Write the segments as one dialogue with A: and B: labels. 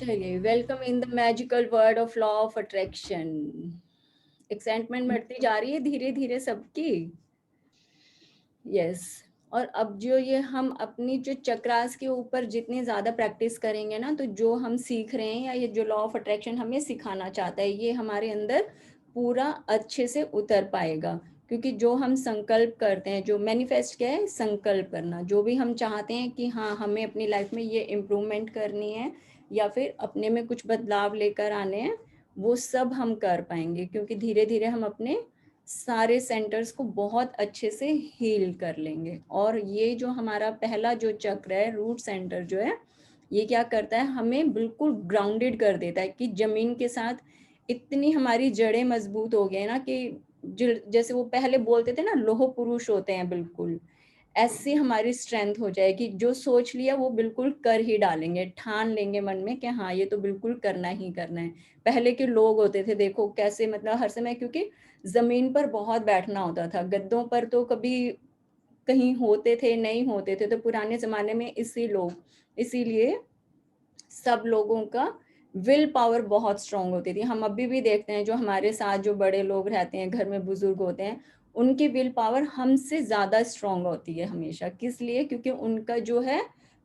A: चलिए, welcome in the magical world of law of attraction. Excitement बढ़ती जा रही है धीरे धीरे सबकी। यस। और अब जो ये हम अपनी जो चक्रास के ऊपर जितनी ज़्यादा प्रैक्टिस करेंगे ना, तो जो हम सीख रहे हैं या ये जो लॉ ऑफ अट्रैक्शन हमें सिखाना चाहता है, ये हमारे अंदर पूरा अच्छे से उतर पाएगा। क्योंकि जो हम संकल्प करते हैं, जो मैनिफेस्ट क्या है, संकल्प करना, जो भी हम चाहते हैं कि हाँ हमें अपनी लाइफ में ये इम्प्रूवमेंट करनी है या फिर अपने में कुछ बदलाव लेकर आने हैं, वो सब हम कर पाएंगे। क्योंकि धीरे धीरे हम अपने सारे सेंटर्स को बहुत अच्छे से हील कर लेंगे। और ये जो हमारा पहला जो चक्र है, रूट सेंटर जो है, ये क्या करता है, हमें बिल्कुल ग्राउंडेड कर देता है कि जमीन के साथ इतनी हमारी जड़ें मजबूत हो गई ना कि जैसे वो पहले बोलते थे ना, लोह पुरुष होते हैं, बिल्कुल ऐसी हमारी स्ट्रेंथ हो जाएगी। जो सोच लिया वो बिल्कुल कर ही डालेंगे, ठान लेंगे मन में कि हाँ ये तो बिल्कुल करना ही करना है। पहले के लोग होते थे, देखो कैसे, मतलब हर समय, क्योंकि जमीन पर बहुत बैठना होता था, गद्दों पर तो कभी कहीं होते थे नहीं होते थे, तो पुराने जमाने में इसीलिए सब लोगों का विल पावर बहुत स्ट्रांग होती थी। हम अभी भी देखते हैं, जो हमारे साथ जो बड़े लोग रहते हैं, घर में बुजुर्ग होते हैं, उनकी विल पावर हमसे ज्यादा स्ट्रांग होती है हमेशा। किस लिए? क्योंकि उनका जो है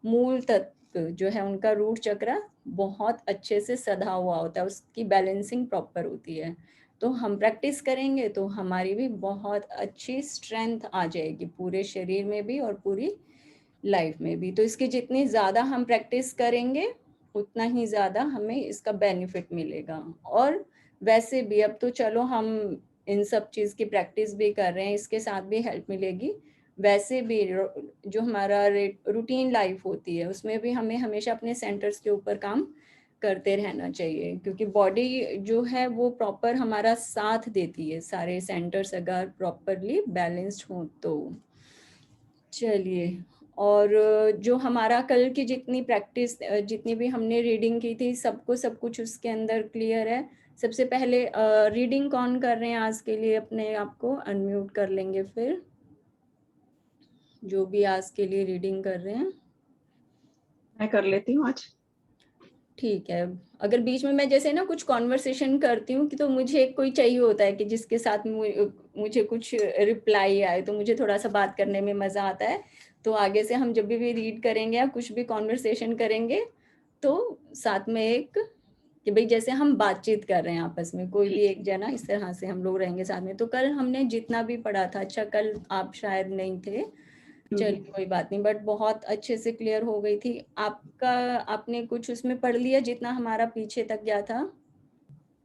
A: मूल तत्व जो है, उनका रूट चक्र बहुत अच्छे से सधा हुआ होता है, उसकी बैलेंसिंग प्रॉपर होती है। तो हम प्रैक्टिस करेंगे तो हमारी भी बहुत अच्छी स्ट्रेंथ आ जाएगी, पूरे शरीर में भी और पूरी लाइफ में भी। तो इसकी जितनी ज़्यादा हम प्रैक्टिस करेंगे, उतना ही ज़्यादा हमें इसका बेनिफिट मिलेगा। और वैसे भी अब तो चलो हम इन सब चीज़ की प्रैक्टिस भी कर रहे हैं, इसके साथ भी हेल्प मिलेगी। वैसे भी जो हमारा रूटीन लाइफ होती है, उसमें भी हमें हमेशा अपने सेंटर्स के ऊपर काम करते रहना चाहिए। क्योंकि बॉडी जो है वो प्रॉपर हमारा साथ देती है, सारे सेंटर्स अगर प्रॉपरली बैलेंस्ड हों तो। चलिए, और जो हमारा कल की जितनी प्रैक्टिस, जितनी भी हमने रीडिंग की थी, सबको सब कुछ उसके अंदर क्लियर है। सबसे पहले रीडिंग कौन कर रहे हैं आज के लिए? अपने आप को अनम्यूट कर लेंगे फिर, जो भी आज के लिए रीडिंग कर रहे हैं।
B: मैं कर लेती हूँ आज।
A: ठीक है। अगर बीच में मैं जैसे ना कुछ कॉन्वर्सेशन करती हूँ कि, तो मुझे कोई चाहिए होता है कि जिसके साथ मुझे कुछ रिप्लाई आए, तो मुझे थोड़ा सा बात करने में मज़ा आता है। तो आगे से हम जब भी रीड करेंगे या कुछ भी कॉन्वर्सेशन करेंगे, तो साथ में एक कि भाई जैसे हम बातचीत कर रहे हैं आपस में, कोई भी एक जना, इस तरह से हम लोग रहेंगे साथ में। तो कल हमने जितना भी पढ़ा था, अच्छा कल आप शायद नहीं थे, चलिए कोई बात नहीं, बट बहुत अच्छे से क्लियर हो गई थी आपका। आपने कुछ उसमें पढ़ लिया जितना हमारा पीछे तक गया था?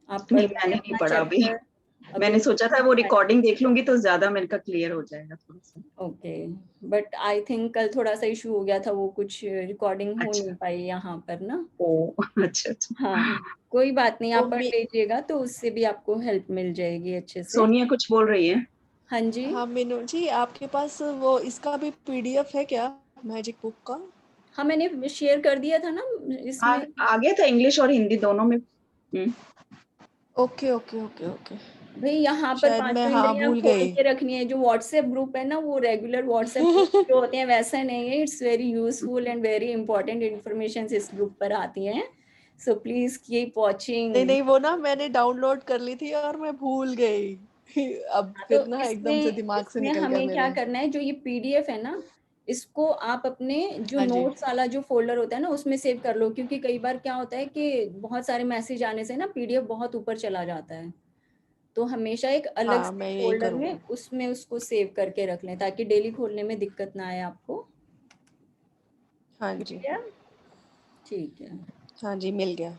A: आप पढ़
B: नहीं,
A: पाए
B: मैंने नहीं
A: अपना
B: पढ़ा अभी।
A: चैप्टर? अभी
B: मैंने
A: नहीं
B: सोचा था
A: पढ़
B: वो
A: पाए?
B: रिकॉर्डिंग देख लूंगी तो ज्यादा मेरे का क्लियर हो जाएगा थोड़ा सा।
A: ओके। बट आई थिंक कल थोड़ा सा इशू हो गया था, वो कुछ रिकॉर्डिंग हो नहीं
B: अच्छा।
A: पाई यहाँ पर ना।
B: ओ। अच्छा अच्छा।
A: हाँ, कोई बात नहीं, आप
C: तो
A: पढ़ लीजिएगा तो उससे भी आपको हेल्प मिल जाएगी अच्छे से।
B: सोनिया कुछ बोल रही है।
A: हाँ जी।
C: हाँ मीनू जी, आपके पास वो इसका भी पीडीएफ है क्या, मैजिक बुक का?
A: हाँ, मैंने शेयर कर दिया था ना
B: हाँ,
A: इसमें।
B: आ गया था इंग्लिश और हिंदी दोनों में।
C: Okay okay okay okay.
A: भाई यहाँ पर
C: शायद मैं
A: पांचों
C: हाँ
A: इंद्रियां
C: भूल
A: खोल
C: गई।
A: के रखनी है। जो व्हाट्सएप ग्रुप है ना, वो रेगुलर व्हाट्सएप ग्रुप जो होते हैं वैसा नहीं है। It's very useful and very important information इस ग्रुप पर आती हैं। सो प्लीज कीप
C: नहीं
A: वॉचिंग।
C: नहीं, वो ना मैंने डाउनलोड कर ली थी और मैं भूल गई। अब
A: तो
C: फिर ना एकदम से
A: इसमें
C: दिमाग से
A: इसमें
C: निकल गया
A: हमें क्या
C: मेरे।
A: करना है, जो ये पीडीएफ है ना, इसको आप अपने जो
C: हाँ जी।
A: नोट्स वाला जो फोल्डर होता है ना, उसमें सेव कर लो। क्योंकि कई बार क्या होता है कि बहुत सारे मैसेज आने से ना पीडीएफ बहुत ऊपर चला जाता है। तो हमेशा एक अलग
C: हाँ,
A: से
C: मैं यही
A: फोल्डर में
C: करूँगी।
A: उसमें उसको सेव करके रख लें, ताकि डेली खोलने में दिक्कत ना आए आपको।
C: हाँ
A: ठीक
C: जी।
A: है। ठीक है।
C: हाँ जी, मिल गया।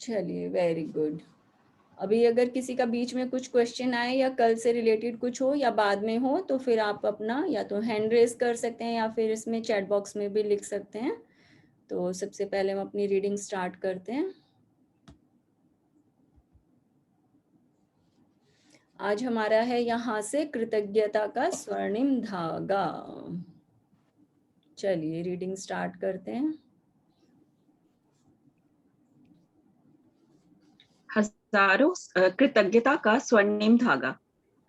A: चलिए, वेरी गुड। अभी अगर किसी का बीच में कुछ क्वेश्चन आए या कल से रिलेटेड कुछ हो या बाद में हो, तो फिर आप अपना या तो हैंड रेज कर सकते हैं या फिर इसमें चैट बॉक्स में भी लिख सकते हैं। तो सबसे पहले हम अपनी रीडिंग स्टार्ट करते हैं। आज हमारा है यहाँ से कृतज्ञता का स्वर्णिम धागा। चलिए रीडिंग स्टार्ट करते हैं।
B: हजारों कृतज्ञता का स्वर्णिम धागा।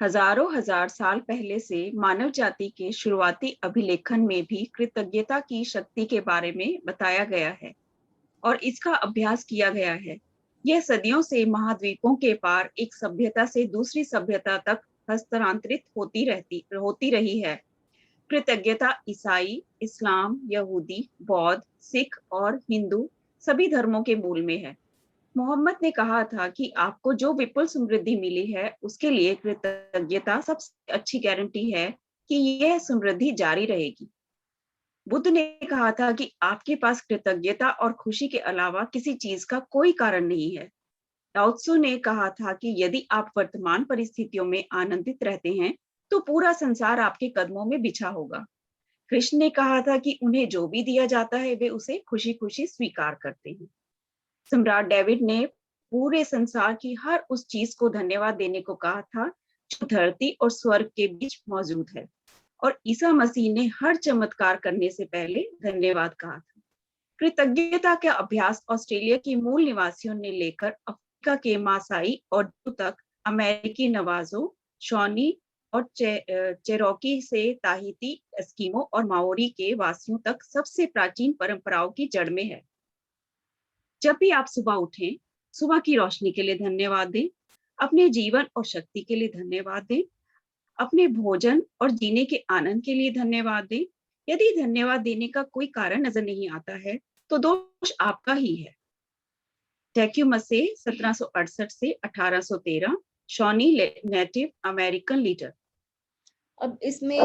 B: हजारों हजार साल पहले से मानव जाति के शुरुआती अभिलेखन में भी कृतज्ञता की शक्ति के बारे में बताया गया है और इसका अभ्यास किया गया है। यह सदियों से महाद्वीपों के पार एक सभ्यता से दूसरी सभ्यता तक हस्तांतरित होती रही है। कृतज्ञता ईसाई, इस्लाम, यहूदी, बौद्ध, सिख और हिंदू सभी धर्मों के मूल में है। मोहम्मद ने कहा था कि आपको जो विपुल समृद्धि मिली है उसके लिए कृतज्ञता सबसे अच्छी गारंटी है कि यह समृद्धि जारी रहेगी। बुद्ध ने कहा था कि आपके पास कृतज्ञता और खुशी के अलावा किसी चीज का कोई कारण नहीं है। लाओ त्सु ने कहा था कि यदि आप वर्तमान परिस्थितियों में आनंदित रहते हैं तो पूरा संसार आपके कदमों में बिछा होगा। कृष्ण ने कहा था कि उन्हें जो भी दिया जाता है वे उसे खुशी खुशी स्वीकार करते हैं। सम्राट डेविड ने पूरे संसार की हर उस चीज को धन्यवाद देने को कहा था जो धरती और स्वर्ग के बीच मौजूद है, और ईसा मसीह ने हर चमत्कार करने से पहले धन्यवाद कहा था। कृतज्ञता का अभ्यास ऑस्ट्रेलिया के मूल निवासियों ने लेकर अफ्रीका के मासाई और जू तक, अमेरिकी नवाजो, शॉनी और चेरोकी से ताहिती, एस्किमो और माओरी के वासियों तक सबसे प्राचीन परंपराओं की जड़ में है। जब भी आप सुबह उठें, सुबह की रोशनी के लिए धन्यवाद दें, अपने जीवन और शक्ति के लिए धन्यवाद दें, अपने भोजन और जीने के आनंद के लिए धन्यवाद दें। यदि धन्यवाद देने का कोई कारण नजर नहीं आता है तो दोष आपका ही है। टैक्यूमसे 1768 से 1813, शॉनी नेटिव अमेरिकन लीडर।
A: अब इसमें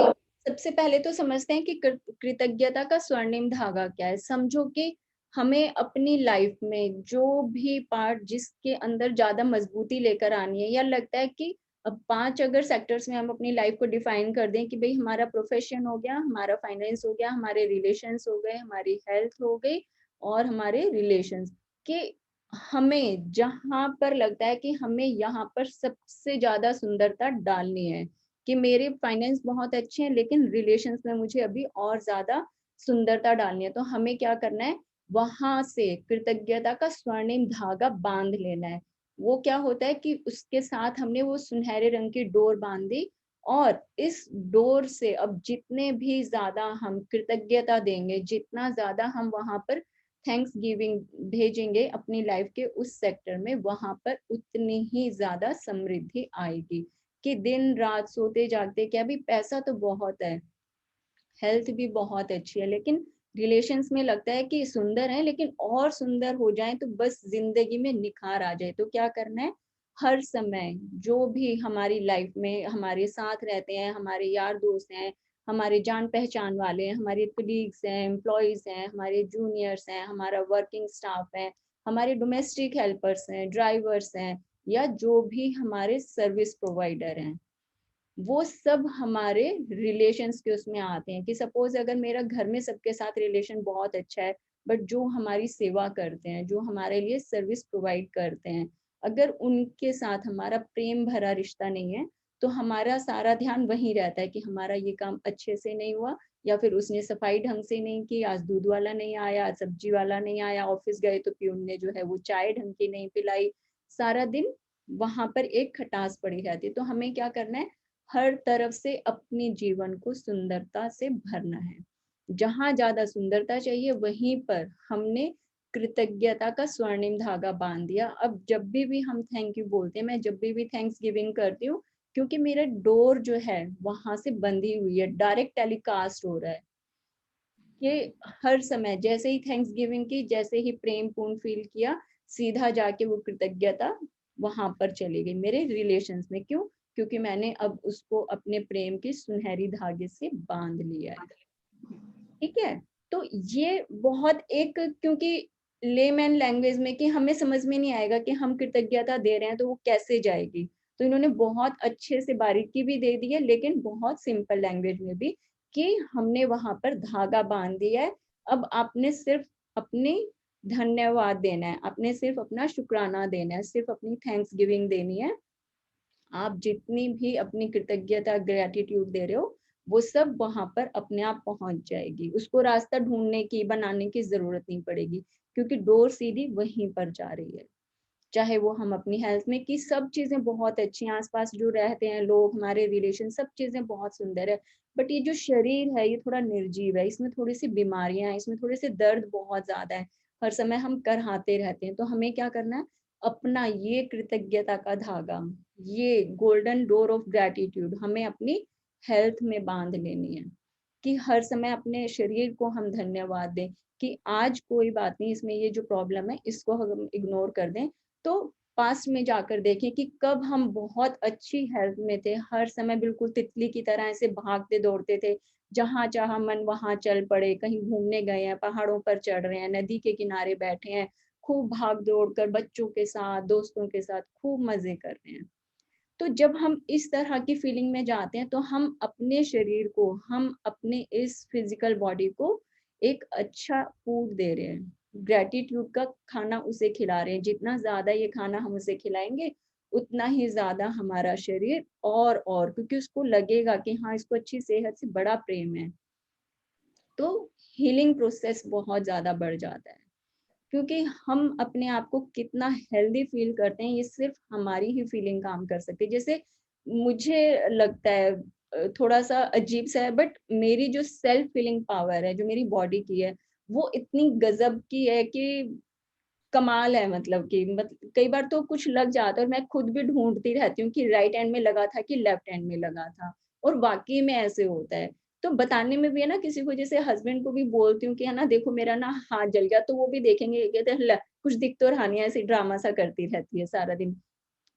A: सबसे पहले तो समझते हैं कि कृतज्ञता का स्वर्णिम धागा क्या है। समझो कि हमें अपनी लाइफ में जो भी पार्ट जिसके अंदर ज्यादा मजबूती लेकर आनी है, या लगता है कि अब 5 अगर सेक्टर्स में हम अपनी लाइफ को डिफाइन कर दें कि भाई हमारा प्रोफेशन हो गया, हमारा फाइनेंस हो गया, हमारे रिलेशंस हो गए, हमारी हेल्थ हो गई और हमारे रिलेशंस, कि हमें जहां पर लगता है कि हमें यहाँ पर सबसे ज्यादा सुंदरता डालनी है, कि मेरे फाइनेंस बहुत अच्छे हैं लेकिन रिलेशंस में मुझे अभी और ज्यादा सुंदरता डालनी है, तो हमें क्या करना है, वहां से कृतज्ञता का स्वर्णिम धागा बांध लेना है। वो क्या होता है कि उसके साथ हमने वो सुनहरे रंग की डोर बांधी, और इस डोर से अब जितने भी ज्यादा हम कृतज्ञता देंगे, जितना ज्यादा हम वहां पर थैंक्स गिविंग भेजेंगे अपनी लाइफ के उस सेक्टर में, वहां पर उतनी ही ज्यादा समृद्धि आएगी। कि दिन रात सोते जागते, क्या भी पैसा तो बहुत है, हेल्थ भी बहुत अच्छी है, लेकिन रिलेशंस में लगता है कि सुंदर है लेकिन और सुंदर हो जाए तो बस जिंदगी में निखार आ जाए। तो क्या करना है, हर समय जो भी हमारी लाइफ में हमारे साथ रहते हैं, हमारे यार दोस्त हैं, हमारे जान पहचान वाले हैं, हमारे कलीग्स हैं, एम्प्लॉयज हैं, हमारे जूनियर्स हैं, हमारा वर्किंग स्टाफ है, हमारे डोमेस्टिक हेल्पर्स हैं, ड्राइवर्स हैं, या जो भी हमारे सर्विस प्रोवाइडर हैं, वो सब हमारे रिलेशंस के उसमें आते हैं। कि सपोज अगर मेरा घर में सबके साथ रिलेशन बहुत अच्छा है, बट जो हमारी सेवा करते हैं, जो हमारे लिए सर्विस प्रोवाइड करते हैं, अगर उनके साथ हमारा प्रेम भरा रिश्ता नहीं है, तो हमारा सारा ध्यान वहीं रहता है कि हमारा ये काम अच्छे से नहीं हुआ, या फिर उसने सफाई ढंग से नहीं की, आज दूध वाला नहीं आया, आज सब्जी वाला नहीं आया, ऑफिस गए तो प्यून ने जो है वो चाय ढंग की नहीं पिलाई, सारा दिन वहां पर एक खटास पड़ी रहती है। तो हमें क्या करना है, हर तरफ से अपने जीवन को सुंदरता से भरना है। जहां ज्यादा सुंदरता चाहिए वहीं पर हमने कृतज्ञता का स्वर्णिम धागा बांध दिया। अब जब भी हम थैंक यू बोलते हैं, मैं जब भी थैंक्स गिविंग करती हूँ, क्योंकि मेरा डोर जो है वहां से बंधी हुई है, डायरेक्ट टेलीकास्ट हो रहा है कि हर समय जैसे ही थैंक्स गिविंग की, जैसे ही प्रेम पूर्ण फील किया, सीधा जाके वो कृतज्ञता वहां पर चली गई मेरे रिलेशंस में। क्यों? क्योंकि मैंने अब उसको अपने प्रेम के सुनहरी धागे से बांध लिया है। ठीक है, तो ये बहुत एक, क्योंकि लेमैन लैंग्वेज में कि हमें समझ में नहीं आएगा कि हम कृतज्ञता दे रहे हैं तो वो कैसे जाएगी, तो इन्होंने बहुत अच्छे से बारीकी भी दे दी है, लेकिन बहुत सिंपल लैंग्वेज में भी, कि हमने वहां पर धागा बांध दिया है। अब आपने सिर्फ अपनी धन्यवाद देना है, आपने सिर्फ अपना शुक्राना देना है, सिर्फ अपनी थैंक्स गिविंग देनी है। आप जितनी भी अपनी कृतज्ञता ग्रेटिट्यूड दे रहे हो, वो सब वहां पर अपने आप पहुंच जाएगी, उसको रास्ता ढूंढने की बनाने की जरूरत नहीं पड़ेगी, क्योंकि डोर सीधी वहीं पर जा रही है। चाहे वो हम अपनी हेल्थ में की सब चीजें बहुत अच्छी हैं, आसपास जो रहते हैं लोग, हमारे रिलेशन, सब चीजें बहुत सुंदर है, बट ये जो शरीर है ये थोड़ा निर्जीव है, इसमें थोड़ी सी बीमारियां हैं, इसमें थोड़े से दर्द बहुत ज्यादा है। हर समय हम करहाते रहते हैं। तो हमें क्या करना है, अपना ये कृतज्ञता का धागा, ये गोल्डन डोर ऑफ ग्रैटिट्यूड हमें अपनी हेल्थ में बांध लेनी है, कि हर समय अपने शरीर को हम धन्यवाद दें कि आज कोई बात नहीं, इसमें ये जो प्रॉब्लम है इसको हम इग्नोर कर दें। तो पास्ट में जाकर देखें कि कब हम बहुत अच्छी हेल्थ में थे, हर समय बिल्कुल तितली की तरह ऐसे भागते दौड़ते थे, जहाँ चाहा मन वहाँ चल पड़े, कहीं घूमने गए हैं, पहाड़ों पर चढ़ रहे हैं, नदी के किनारे बैठे हैं, खूब भाग दौड़ कर बच्चों के साथ, दोस्तों के साथ खूब मज़े कर रहे हैं। तो जब हम इस तरह की फीलिंग में जाते हैं, तो हम अपने शरीर को, हम अपने इस फिज़िकल बॉडी को एक अच्छा फूड दे रहे हैं। ग्रैटिट्यूड का खाना उसे खिला रहे हैं। जितना ज़्यादा ये खाना हम उसे खिलाएँगे, उतना ही ज़्यादा हमारा शरीर और क्योंकि उसको लगेगा कि हाँ, इसको अच्छी सेहत से बड़ा प्रेम है। तो हीलिंग प्रोसेस बहुत ज़्यादा बढ़ जाता है। क्योंकि हम अपने आप को कितना हेल्दी फील करते हैं, ये सिर्फ हमारी ही फीलिंग काम कर सकती है। जैसे मुझे लगता है थोड़ा-सा अजीब सा है, बट मेरी जो सेल्फ फीलिंग पावर है, जो मेरी बॉडी की है, वो इतनी गज़ब की है कि कमाल है, मतलब कि कई बार तो कुछ लग जाता है और मैं खुद भी ढूँढती रहती हूँ कि राइट हैंड में लगा था कि लेफ्ट हैंड में लगा था, और वाक़ई में ऐसे होता है। तो बताने में भी है ना, किसी को जैसे हस्बैंड को भी बोलती हूँ कि है ना, देखो मेरा ना हाथ जल गया, तो वो भी देखेंगे, ये कहते हैं ले कुछ दिख तो रहा नहीं है, ऐसे ड्रामा सा करती रहती है सारा दिन।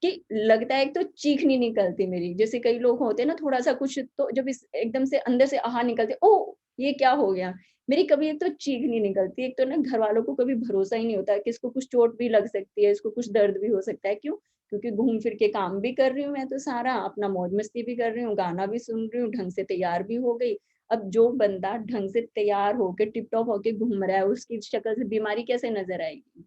A: कि लगता है, एक तो चीख नहीं निकलती मेरी, जैसे कई लोग होते हैं ना, थोड़ा-सा कुछ तो जब इस एकदम से अंदर से आहा निकलती है, ओह! ये क्या हो गया? मेरी कभी एक तो चीख नहीं निकलती, एक तो ना घरवालों को कभी भरोसा ही नहीं होता कि इसको कुछ चोट भी लग सकती है, इसको कुछ दर्द भी हो सकता है, क्यों? क्योंकि घूम फिर के काम भी कर रही हूँ मैं तो सारा, अपना मौज-मस्ती भी कर रही हूँ, गाना भी सुन रही हूँ, ढंग से तैयार भी हो गई। अब जो बंदा ढंग से तैयार होके टिप-टॉप होके घूम रहा है, उसकी शक्ल से बीमारी कैसे नज़र आएगी?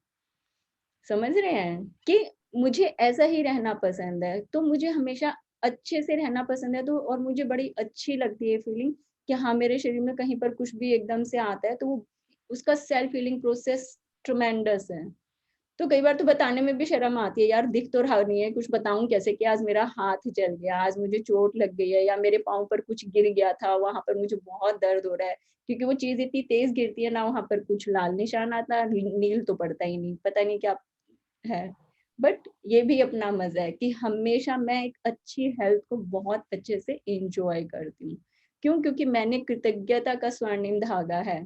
A: समझ रहे हैं? कि मुझे ऐसा ही रहना पसंद है, तो मुझे हमेशा अच्छे से रहना पसंद है, तो और मुझे बड़ी अच्छी लगती है फीलिंग कि हाँ, मेरे शरीर में कहीं पर कुछ भी एकदम से आता है, तो वो उसका सेल्फ हीलिंग प्रोसेस ट्रेमेंडस है। तो कई बार तो बताने में भी शर्म आती है, यार दिख तो रहा नहीं है, कुछ बताऊँ कैसे कि आज मेरा हाथ जल गया, आज मुझे चोट लग गई है, या मेरे पाँव पर कुछ गिर गया था, वहाँ पर मुझे बहुत दर्द हो रहा है। क्योंकि वो चीज़ इतनी तेज़ गिरती है ना, वहाँ पर कुछ लाल निशान आता, नील तो पड़ता ही नहीं, पता नहीं क्या है। बट ये भी अपना मज़ा है कि हमेशा मैं एक अच्छी हेल्थ को बहुत अच्छे से एन्जॉय करती हूँ। क्यों? क्योंकि मैंने कृतज्ञता का स्वर्णिम धागा है।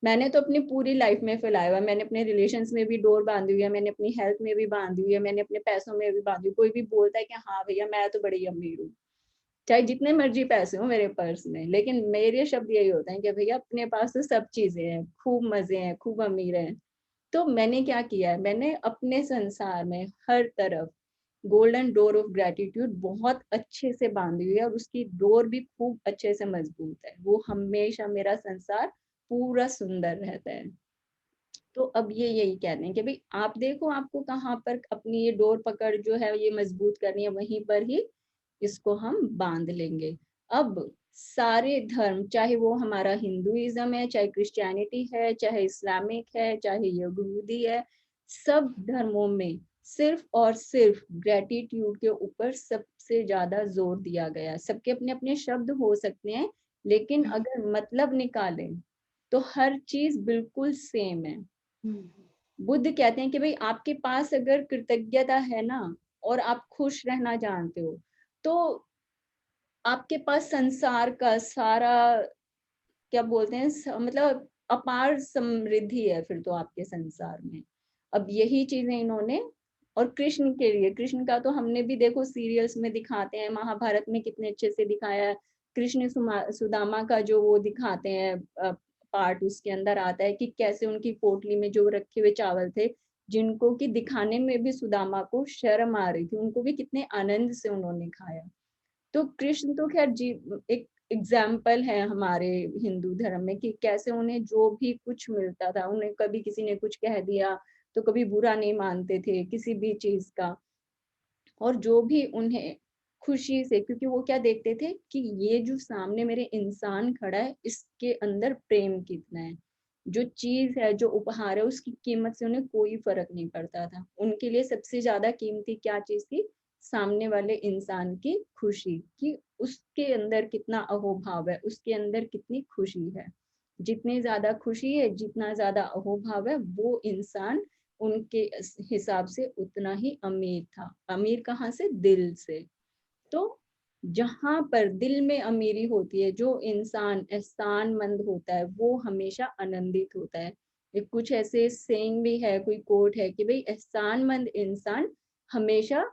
A: मैंने तो अपनी पूरी लाइफ़ में फैलाया हुआ है। मैंने अपने रिलेशंस में भी डोर बाँधी हुई है, मैंने अपनी हेल्थ में भी बाँधी हुई है, मैंने अपने पैसों में भी बाँधी हुई है। कोई भी बोलता है कि हाँ भैया, मैं तो बड़ी अमीर हूँ। चाहे जितने मर्ज़ी पैसे हों मेरे पर्स में, लेकिन मेरे शब्द यही होते हैं कि भैया अपने पास तो सब चीज़ें हैं, खूब मज़े हैं, खूब अमीर हैं। तो मैंने क्या किया है, मैंने अपने संसार में हर तरफ गोल्डन डोर ऑफ ग्रैटिट्यूड बहुत अच्छे से बांधी हुई है, और उसकी डोर भी खूब अच्छे से मजबूत है। वो हमेशा मेरा संसार पूरा सुंदर रहता है। तो अब ये यही कह रहे हैं कि भाई आप देखो, आपको कहाँ पर अपनी ये डोर पकड़ जो है ये मजबूत करनी है, वहीं पर ही इसको हम बांध लेंगे। अब सारे धर्म, चाहे वो हमारा हिंदुइज्म है, चाहे क्रिश्चियनिटी है, चाहे इस्लामिक है, चाहे यहूदी है, सब धर्मों में सिर्फ और सिर्फ ग्रैटिट्यूड के ऊपर सबसे ज्यादा जोर दिया गया है। सबके अपने अपने शब्द हो सकते हैं, लेकिन अगर मतलब निकालें तो हर चीज बिल्कुल सेम है। बुद्ध कहते हैं कि भाई आपके पास अगर कृतज्ञता है ना, और आप खुश रहना जानते हो, तो आपके पास संसार का सारा, क्या बोलते हैं, मतलब अपार समृद्धि है फिर तो आपके संसार में। अब यही चीजें इन्होंने, और कृष्ण के लिए, कृष्ण का तो हमने भी देखो सीरियल्स में दिखाते हैं, महाभारत में कितने अच्छे से दिखाया है। कृष्ण सुदामा का जो वो दिखाते हैं पार्ट, उसके अंदर आता है कि कैसे उनकी पोटली में जो रखे हुए चावल थे, जिनको कि दिखाने में भी सुदामा को शर्म आ रही थी, उनको भी कितने आनंद से उन्होंने खाया। तो कृष्ण तो खैर जी एक एग्जाम्पल है हमारे हिंदू धर्म में कि कैसे उन्हें जो भी कुछ मिलता था, उन्हें कभी किसी ने कुछ कह दिया तो कभी बुरा नहीं मानते थे किसी भी चीज का, और जो भी उन्हें खुशी से, क्योंकि वो क्या देखते थे कि ये जो सामने मेरे इंसान खड़ा है, इसके अंदर प्रेम कितना है। जो चीज है, जो उपहार है, उसकी कीमत से उन्हें कोई फर्क नहीं पड़ता था। उनके लिए सबसे ज्यादा कीमती क्या चीज थी? सामने वाले इंसान की खुशी, कि उसके अंदर कितना अहोभाव है, उसके अंदर कितनी खुशी है। जितनी ज्यादा खुशी है, जितना ज्यादा अहोभाव है, वो इंसान उनके हिसाब से उतना ही अमीर था। अमीर कहाँ से? दिल से। तो जहां पर दिल में अमीरी होती है, जो इंसान एहसानमंद होता है वो हमेशा आनंदित होता है। एक कुछ ऐसे सेइंग भी है, कोई कोट है कि भाई एहसानमंद इंसान हमेशा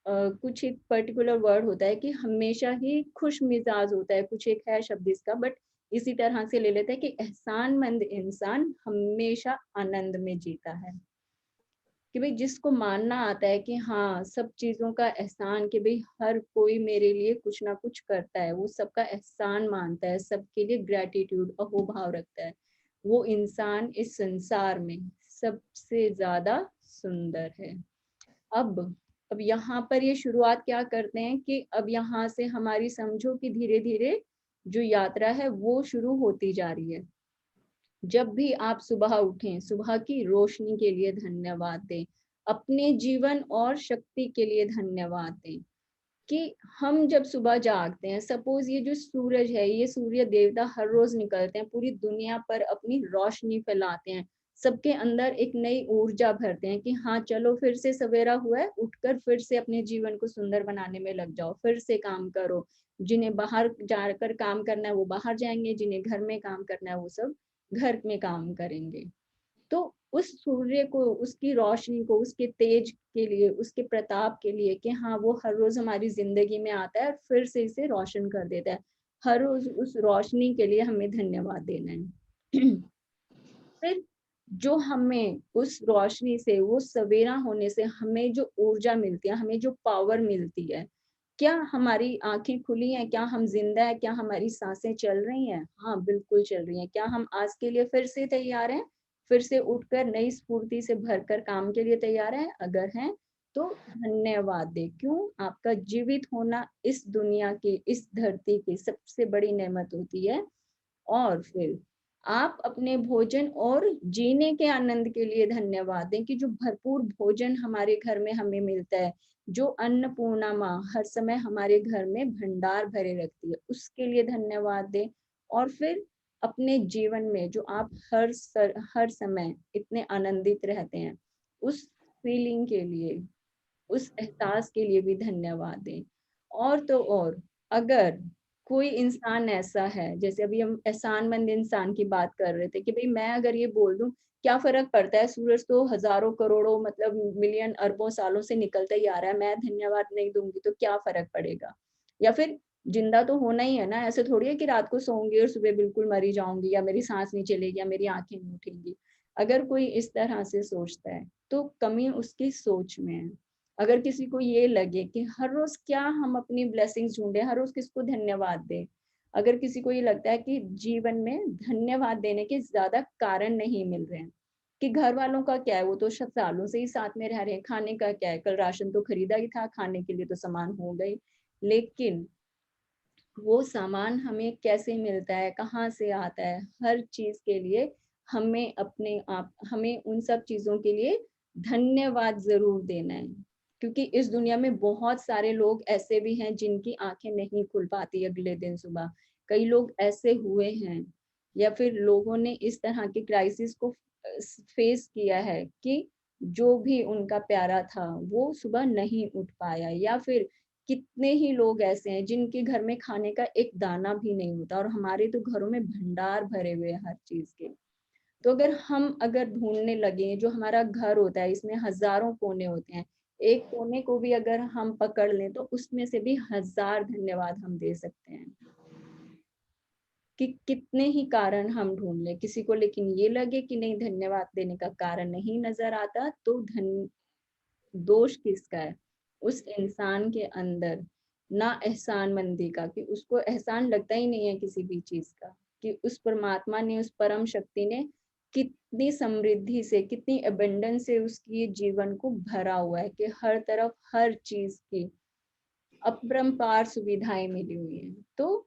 A: कुछ एक पर्टिकुलर वर्ड होता है कि हमेशा ही खुश मिजाज होता है, कुछ एक है शब्द इसका, बट इसी तरह से ले लेते हैं कि एहसानमंद इंसान हमेशा आनंद में जीता है। कि भाई जिसको मानना आता है कि हाँ, सब चीजों का एहसान, कि भाई हर कोई मेरे लिए कुछ ना कुछ करता है, वो सबका एहसान मानता है, सबके लिए ग्रेटिट्यूड अहोभाव रखता है, वो इंसान इस संसार में सबसे ज्यादा सुंदर है। अब यहाँ पर ये शुरुआत क्या करते हैं कि अब यहाँ से हमारी समझो कि धीरे धीरे जो यात्रा है वो शुरू होती जा रही है। जब भी आप सुबह उठें, सुबह की रोशनी के लिए धन्यवाद दें, अपने जीवन और शक्ति के लिए धन्यवाद दें। कि हम जब सुबह जागते हैं, सपोज ये जो सूरज है, ये सूर्य देवता हर रोज निकलते हैं, पूरी दुनिया पर अपनी रोशनी फैलाते हैं, सबके अंदर एक नई ऊर्जा भरते हैं कि हाँ चलो फिर से सवेरा हुआ है, उठकर फिर से अपने जीवन को सुंदर बनाने में लग जाओ, फिर से काम करो। जिन्हें बाहर जाकर काम करना है वो बाहर जाएंगे, जिन्हें घर में काम करना है वो सब घर में काम करेंगे। तो उस सूर्य को, उसकी रोशनी को, उसके तेज के लिए, उसके प्रताप के लिए कि हाँ वो हर रोज हमारी जिंदगी में आता है और फिर से इसे रोशन कर देता है, हर रोज उस रोशनी के लिए हमें धन्यवाद देना है। फिर जो हमें उस रोशनी से, वो सवेरा होने से हमें जो ऊर्जा मिलती है, हमें जो पावर मिलती है, क्या हमारी आंखें खुली हैं? क्या हम जिंदा है? क्या हमारी सांसें चल रही हैं? हाँ बिल्कुल चल रही हैं। क्या हम आज के लिए फिर से तैयार हैं? फिर से उठकर नई स्फूर्ति से भरकर काम के लिए तैयार हैं? अगर हैं तो धन्यवाद दे। क्यों? आपका जीवित होना इस दुनिया की, इस धरती की सबसे बड़ी नेमत होती है। और फिर आप अपने भोजन और जीने के आनंद के लिए धन्यवाद दें कि जो भरपूर भोजन हमारे घर में हमें मिलता है, जो अन्नपूर्णा माँ हर समय हमारे घर में भंडार भरे रखती है, उसके लिए धन्यवाद दें। और फिर अपने जीवन में जो आप हर समय इतने आनंदित रहते हैं, उस फीलिंग के लिए, उस एहसास के लिए भी धन्यवाद दें। और तो और, अगर कोई इंसान ऐसा है, जैसे अभी हम एहसानमंद इंसान की बात कर रहे थे कि भाई मैं अगर ये बोल दूं, क्या फर्क पड़ता है, सूरज तो हजारों करोड़ों मतलब मिलियन अरबों सालों से निकलता ही आ रहा है, मैं धन्यवाद नहीं दूंगी तो क्या फर्क पड़ेगा। या फिर जिंदा तो होना ही है ना, ऐसे थोड़ी है कि रात को सोऊंगी और सुबह बिल्कुल मरी जाऊंगी, या मेरी सांस नहीं चलेगी, या मेरी आंखें नहीं उठेंगी। अगर कोई इस तरह से सोचता है तो कमी उसकी सोच में है। अगर किसी को ये लगे कि हर रोज क्या हम अपनी ब्लेसिंग्स ढूंढे, हर रोज किसको धन्यवाद दें, अगर किसी को ये लगता है कि जीवन में धन्यवाद देने के ज्यादा कारण नहीं मिल रहे हैं, कि घर वालों का क्या है, वो तो सालों से ही साथ में रह रहे हैं, खाने का क्या है, कल राशन तो खरीदा ही था, खाने के लिए तो सामान हो गई, लेकिन वो सामान हमें कैसे मिलता है, कहाँ से आता है, हर चीज के लिए हमें अपने आप, हमें उन सब चीजों के लिए धन्यवाद जरूर देना है। क्योंकि इस दुनिया में बहुत सारे लोग ऐसे भी हैं जिनकी आंखें नहीं खुल पाती अगले दिन सुबह। कई लोग ऐसे हुए हैं, या फिर लोगों ने इस तरह के क्राइसिस को फेस किया है कि जो भी उनका प्यारा था वो सुबह नहीं उठ पाया, या फिर कितने ही लोग ऐसे हैं जिनके घर में खाने का एक दाना भी नहीं होता, और हमारे तो घरों में भंडार भरे हुए हैं हर चीज के। तो अगर ढूंढने लगे, जो हमारा घर होता है इसमें हजारों कोने होते हैं, एक कोने को भी अगर हम पकड़ लें तो उसमें से भी हजार धन्यवाद हम दे सकते हैं। कि कितने ही कारण हम ढूंढ लें, किसी को लेकिन ये लगे कि नहीं धन्यवाद देने का कारण नहीं नजर आता, तो दोष किसका है? उस इंसान के अंदर ना एहसानमंदी का, कि उसको एहसान लगता ही नहीं है किसी भी चीज का, कि उस परमात्मा ने, उस परम शक्ति ने कितनी समृद्धि से, कितनी अबंडेंस से उसकी जीवन को भरा हुआ है, कि हर तरफ हर चीज की अपरंपार सुविधाएं मिली हुई हैं। तो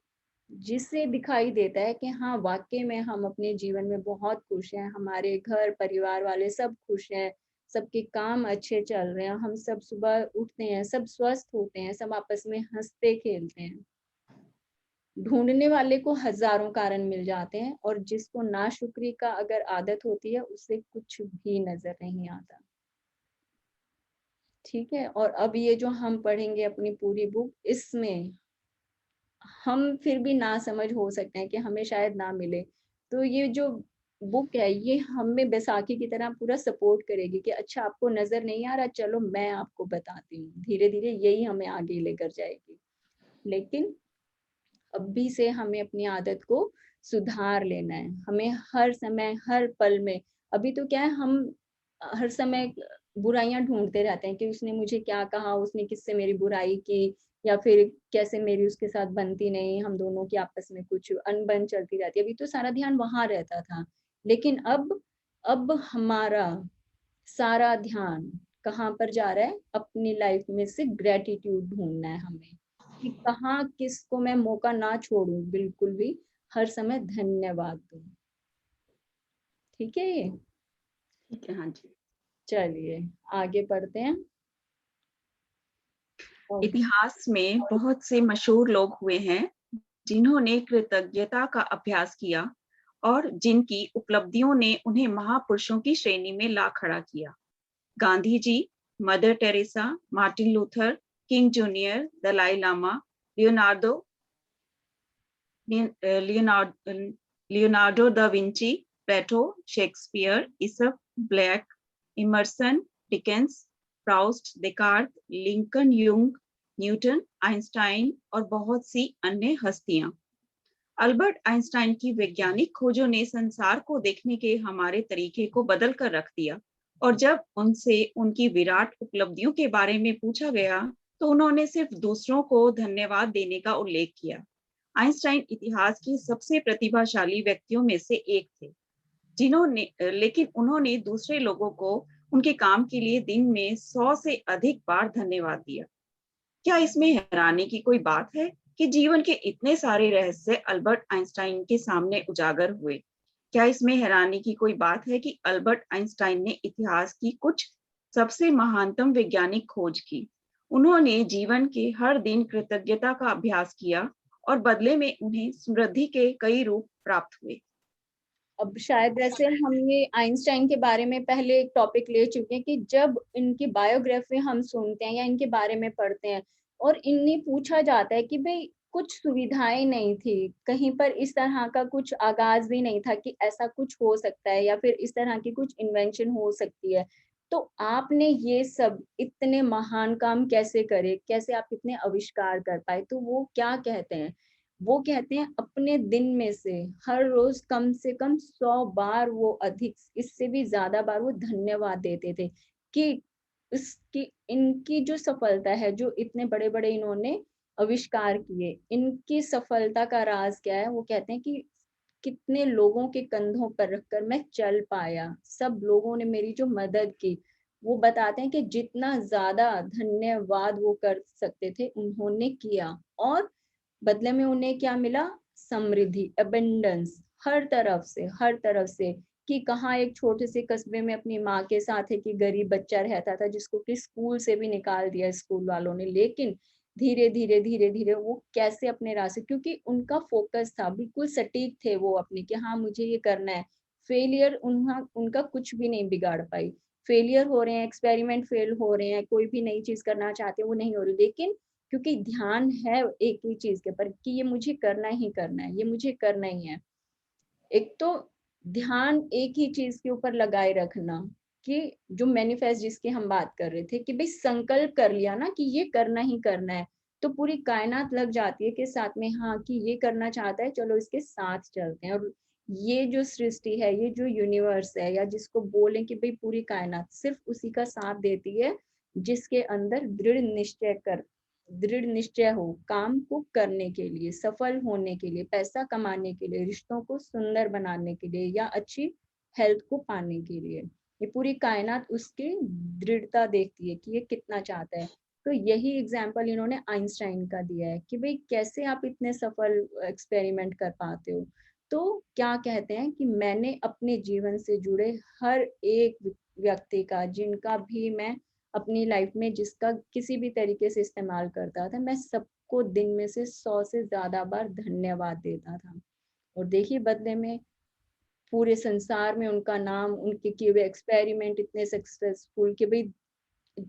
A: जिससे दिखाई देता है कि हाँ वाकई में हम अपने जीवन में बहुत खुश हैं, हमारे घर परिवार वाले सब खुश हैं, सबके काम अच्छे चल रहे हैं, हम सब सुबह उठते हैं, सब स्वस्थ होते हैं, सब आपस में हंसते खेलते हैं। ढूंढने वाले को हजारों कारण मिल जाते हैं और जिसको नाशुक्री का अगर आदत होती है उसे कुछ भी नजर नहीं आता। ठीक है, और अब ये जो हम पढ़ेंगे अपनी पूरी बुक, इसमें हम फिर भी ना समझ हो सकते हैं कि हमें शायद ना मिले। तो ये जो बुक है ये हमें बैसाखी की तरह पूरा सपोर्ट करेगी कि अच्छा आपको नजर नहीं आ रहा, चलो मैं आपको बताती हूँ, धीरे धीरे यही हमें आगे लेकर जाएगी। लेकिन अभी से हमें अपनी आदत को सुधार लेना है। हमें हर समय हर पल में, अभी तो क्या है हम हर समय बुराइयां ढूंढते रहते हैं कि उसने मुझे क्या कहा, उसने किससे मेरी बुराई की, या फिर कैसे मेरी उसके साथ बनती नहीं, हम दोनों की आपस में कुछ अनबन चलती रहती है। अभी तो सारा ध्यान वहां रहता था, लेकिन अब हमारा सारा ध्यान कहाँ पर जा रहा है, अपनी लाइफ में से ग्रेटिट्यूड ढूंढना है हमें कि कहाँ किसको मैं मौका ना छोड़ूं, बिल्कुल भी हर समय धन्यवाद दूं। ठीक है ये,
B: ठीक है, हाँ जी।
A: चलिए आगे पढ़ते हैं। और
B: इतिहास में बहुत से मशहूर लोग हुए हैं जिन्होंने कृतज्ञता का अभ्यास किया और जिनकी उपलब्धियों ने उन्हें महापुरुषों की श्रेणी में ला खड़ा किया। Gandhi ji, Mother Teresa, Martin Luther King junior, Dalai Lama, Leonardo Leonardo Leonardo da Vinci, Plato, Shakespeare, Aesop, Blake, Emerson, Dickens, Proust, Descartes, Lincoln, Jung, Newton, Einstein और बहुत सी अन्य हस्तियां। अल्बर्ट आइंस्टाइन की वैज्ञानिक खोजों ने संसार को देखने के हमारे तरीके को बदल कर रख दिया और जब उनसे उनकी विराट उपलब्धियों के बारे में पूछा गया तो उन्होंने सिर्फ दूसरों को धन्यवाद देने का उल्लेख किया। आइंस्टाइन इतिहास के सबसे प्रतिभाशाली व्यक्तियों में से एक थे जिन्होंने लेकिन उन्होंने दूसरे लोगों को उनके काम के लिए दिन में 100 से अधिक बार धन्यवाद दिया। क्या इसमें हैरानी की कोई बात है कि जीवन के इतने सारे रहस्य अल्बर्ट आइंस्टाइन के सामने उजागर हुए? क्या इसमें हैरानी की कोई बात है कि अल्बर्ट आइंस्टाइन ने इतिहास की कुछ सबसे महानतम वैज्ञानिक खोज की? उन्होंने जीवन के हर दिन कृतज्ञता का अभ्यास किया और बदले में उन्हें समृद्धि के कई रूप प्राप्त हुए।
A: अब शायद वैसे हम ये आइंस्टाइन के बारे में पहले एक टॉपिक ले चुके हैं कि जब इनकी बायोग्राफी हम सुनते हैं या इनके बारे में पढ़ते हैं और इन्हें पूछा जाता है कि भाई कुछ सुविधाएं नहीं थी, कहीं पर इस तरह का कुछ आगाज भी नहीं था कि ऐसा कुछ हो सकता है या फिर इस तरह की कुछ इन्वेंशन हो सकती है, तो आपने ये सब इतने महान काम कैसे करे, कैसे आप इतने आविष्कार कर पाए? तो वो क्या कहते हैं, वो कहते हैं अपने दिन में से हर रोज कम से कम 100 बार, वो अधिक इससे भी ज्यादा बार वो धन्यवाद देते थे कि इसकी इनकी जो सफलता है, जो इतने बड़े बड़े इन्होंने आविष्कार किए, इनकी सफलता का राज क्या है? वो कहते हैं कि कितने लोगों के कंधों पर रखकर मैं चल पाया, सब लोगों ने मेरी जो मदद की। वो बताते हैं कि जितना ज्यादा धन्यवाद वो कर सकते थे उन्होंने किया, और बदले में उन्हें क्या मिला? समृद्धि, अबेंडेंस, हर तरफ से कि कहाँ एक छोटे से कस्बे में अपनी माँ के साथ है कि गरीब बच्चा रहता था जिसको कि स्कूल से भी निकाल दिया स्कूल वालों ने, लेकिन धीरे धीरे वो कैसे अपने रास्ते, क्योंकि उनका फोकस था, बिल्कुल सटीक थे वो अपने कि हाँ मुझे ये करना है। फेलियर उनका कुछ भी नहीं बिगाड़ पाई। फेलियर हो रहे हैं, एक्सपेरिमेंट फेल हो रहे हैं, कोई भी नई चीज करना चाहते हैं वो नहीं हो रही, लेकिन क्योंकि ध्यान है एक ही चीज के ऊपर कि ये मुझे करना ही करना है, ये मुझे करना ही है। एक तो ध्यान एक ही चीज के ऊपर लगाए रखना, कि जो मैनिफेस्ट जिसकी हम बात कर रहे थे कि भाई संकल्प कर लिया ना कि ये करना ही करना है, तो पूरी कायनात लग जाती है कि साथ में, हाँ कि ये करना चाहता है, चलो इसके साथ चलते हैं। और ये जो सृष्टि है, ये जो यूनिवर्स है, या जिसको बोलें कि भाई पूरी कायनात सिर्फ उसी का साथ देती है जिसके अंदर दृढ़ निश्चय हो काम को करने के लिए, सफल होने के लिए, पैसा कमाने के लिए, रिश्तों को सुंदर बनाने के लिए, या अच्छी हेल्थ को पाने के लिए। ये पूरी कायनात उसकी दृढ़ता देखती है कि ये कितना चाहता है। तो यही एग्जाम्पल इन्होंने आइंस्टाइन का दिया है कि भाई कैसे आप इतने सफल एक्सपेरिमेंट कर पाते हो। तो क्या कहते हैं कि मैंने अपने जीवन से जुड़े हर एक व्यक्ति का, जिनका भी मैं अपनी लाइफ में जिसका किसी भी तरीके से इस्तेमाल करता था, मैं सब सबको दिन में से 100 से ज्यादा बार धन्यवाद देता था। और देखिए बदले में पूरे संसार में उनका नाम, उनके किए हुए एक्सपेरिमेंट इतने सक्सेसफुल कि भाई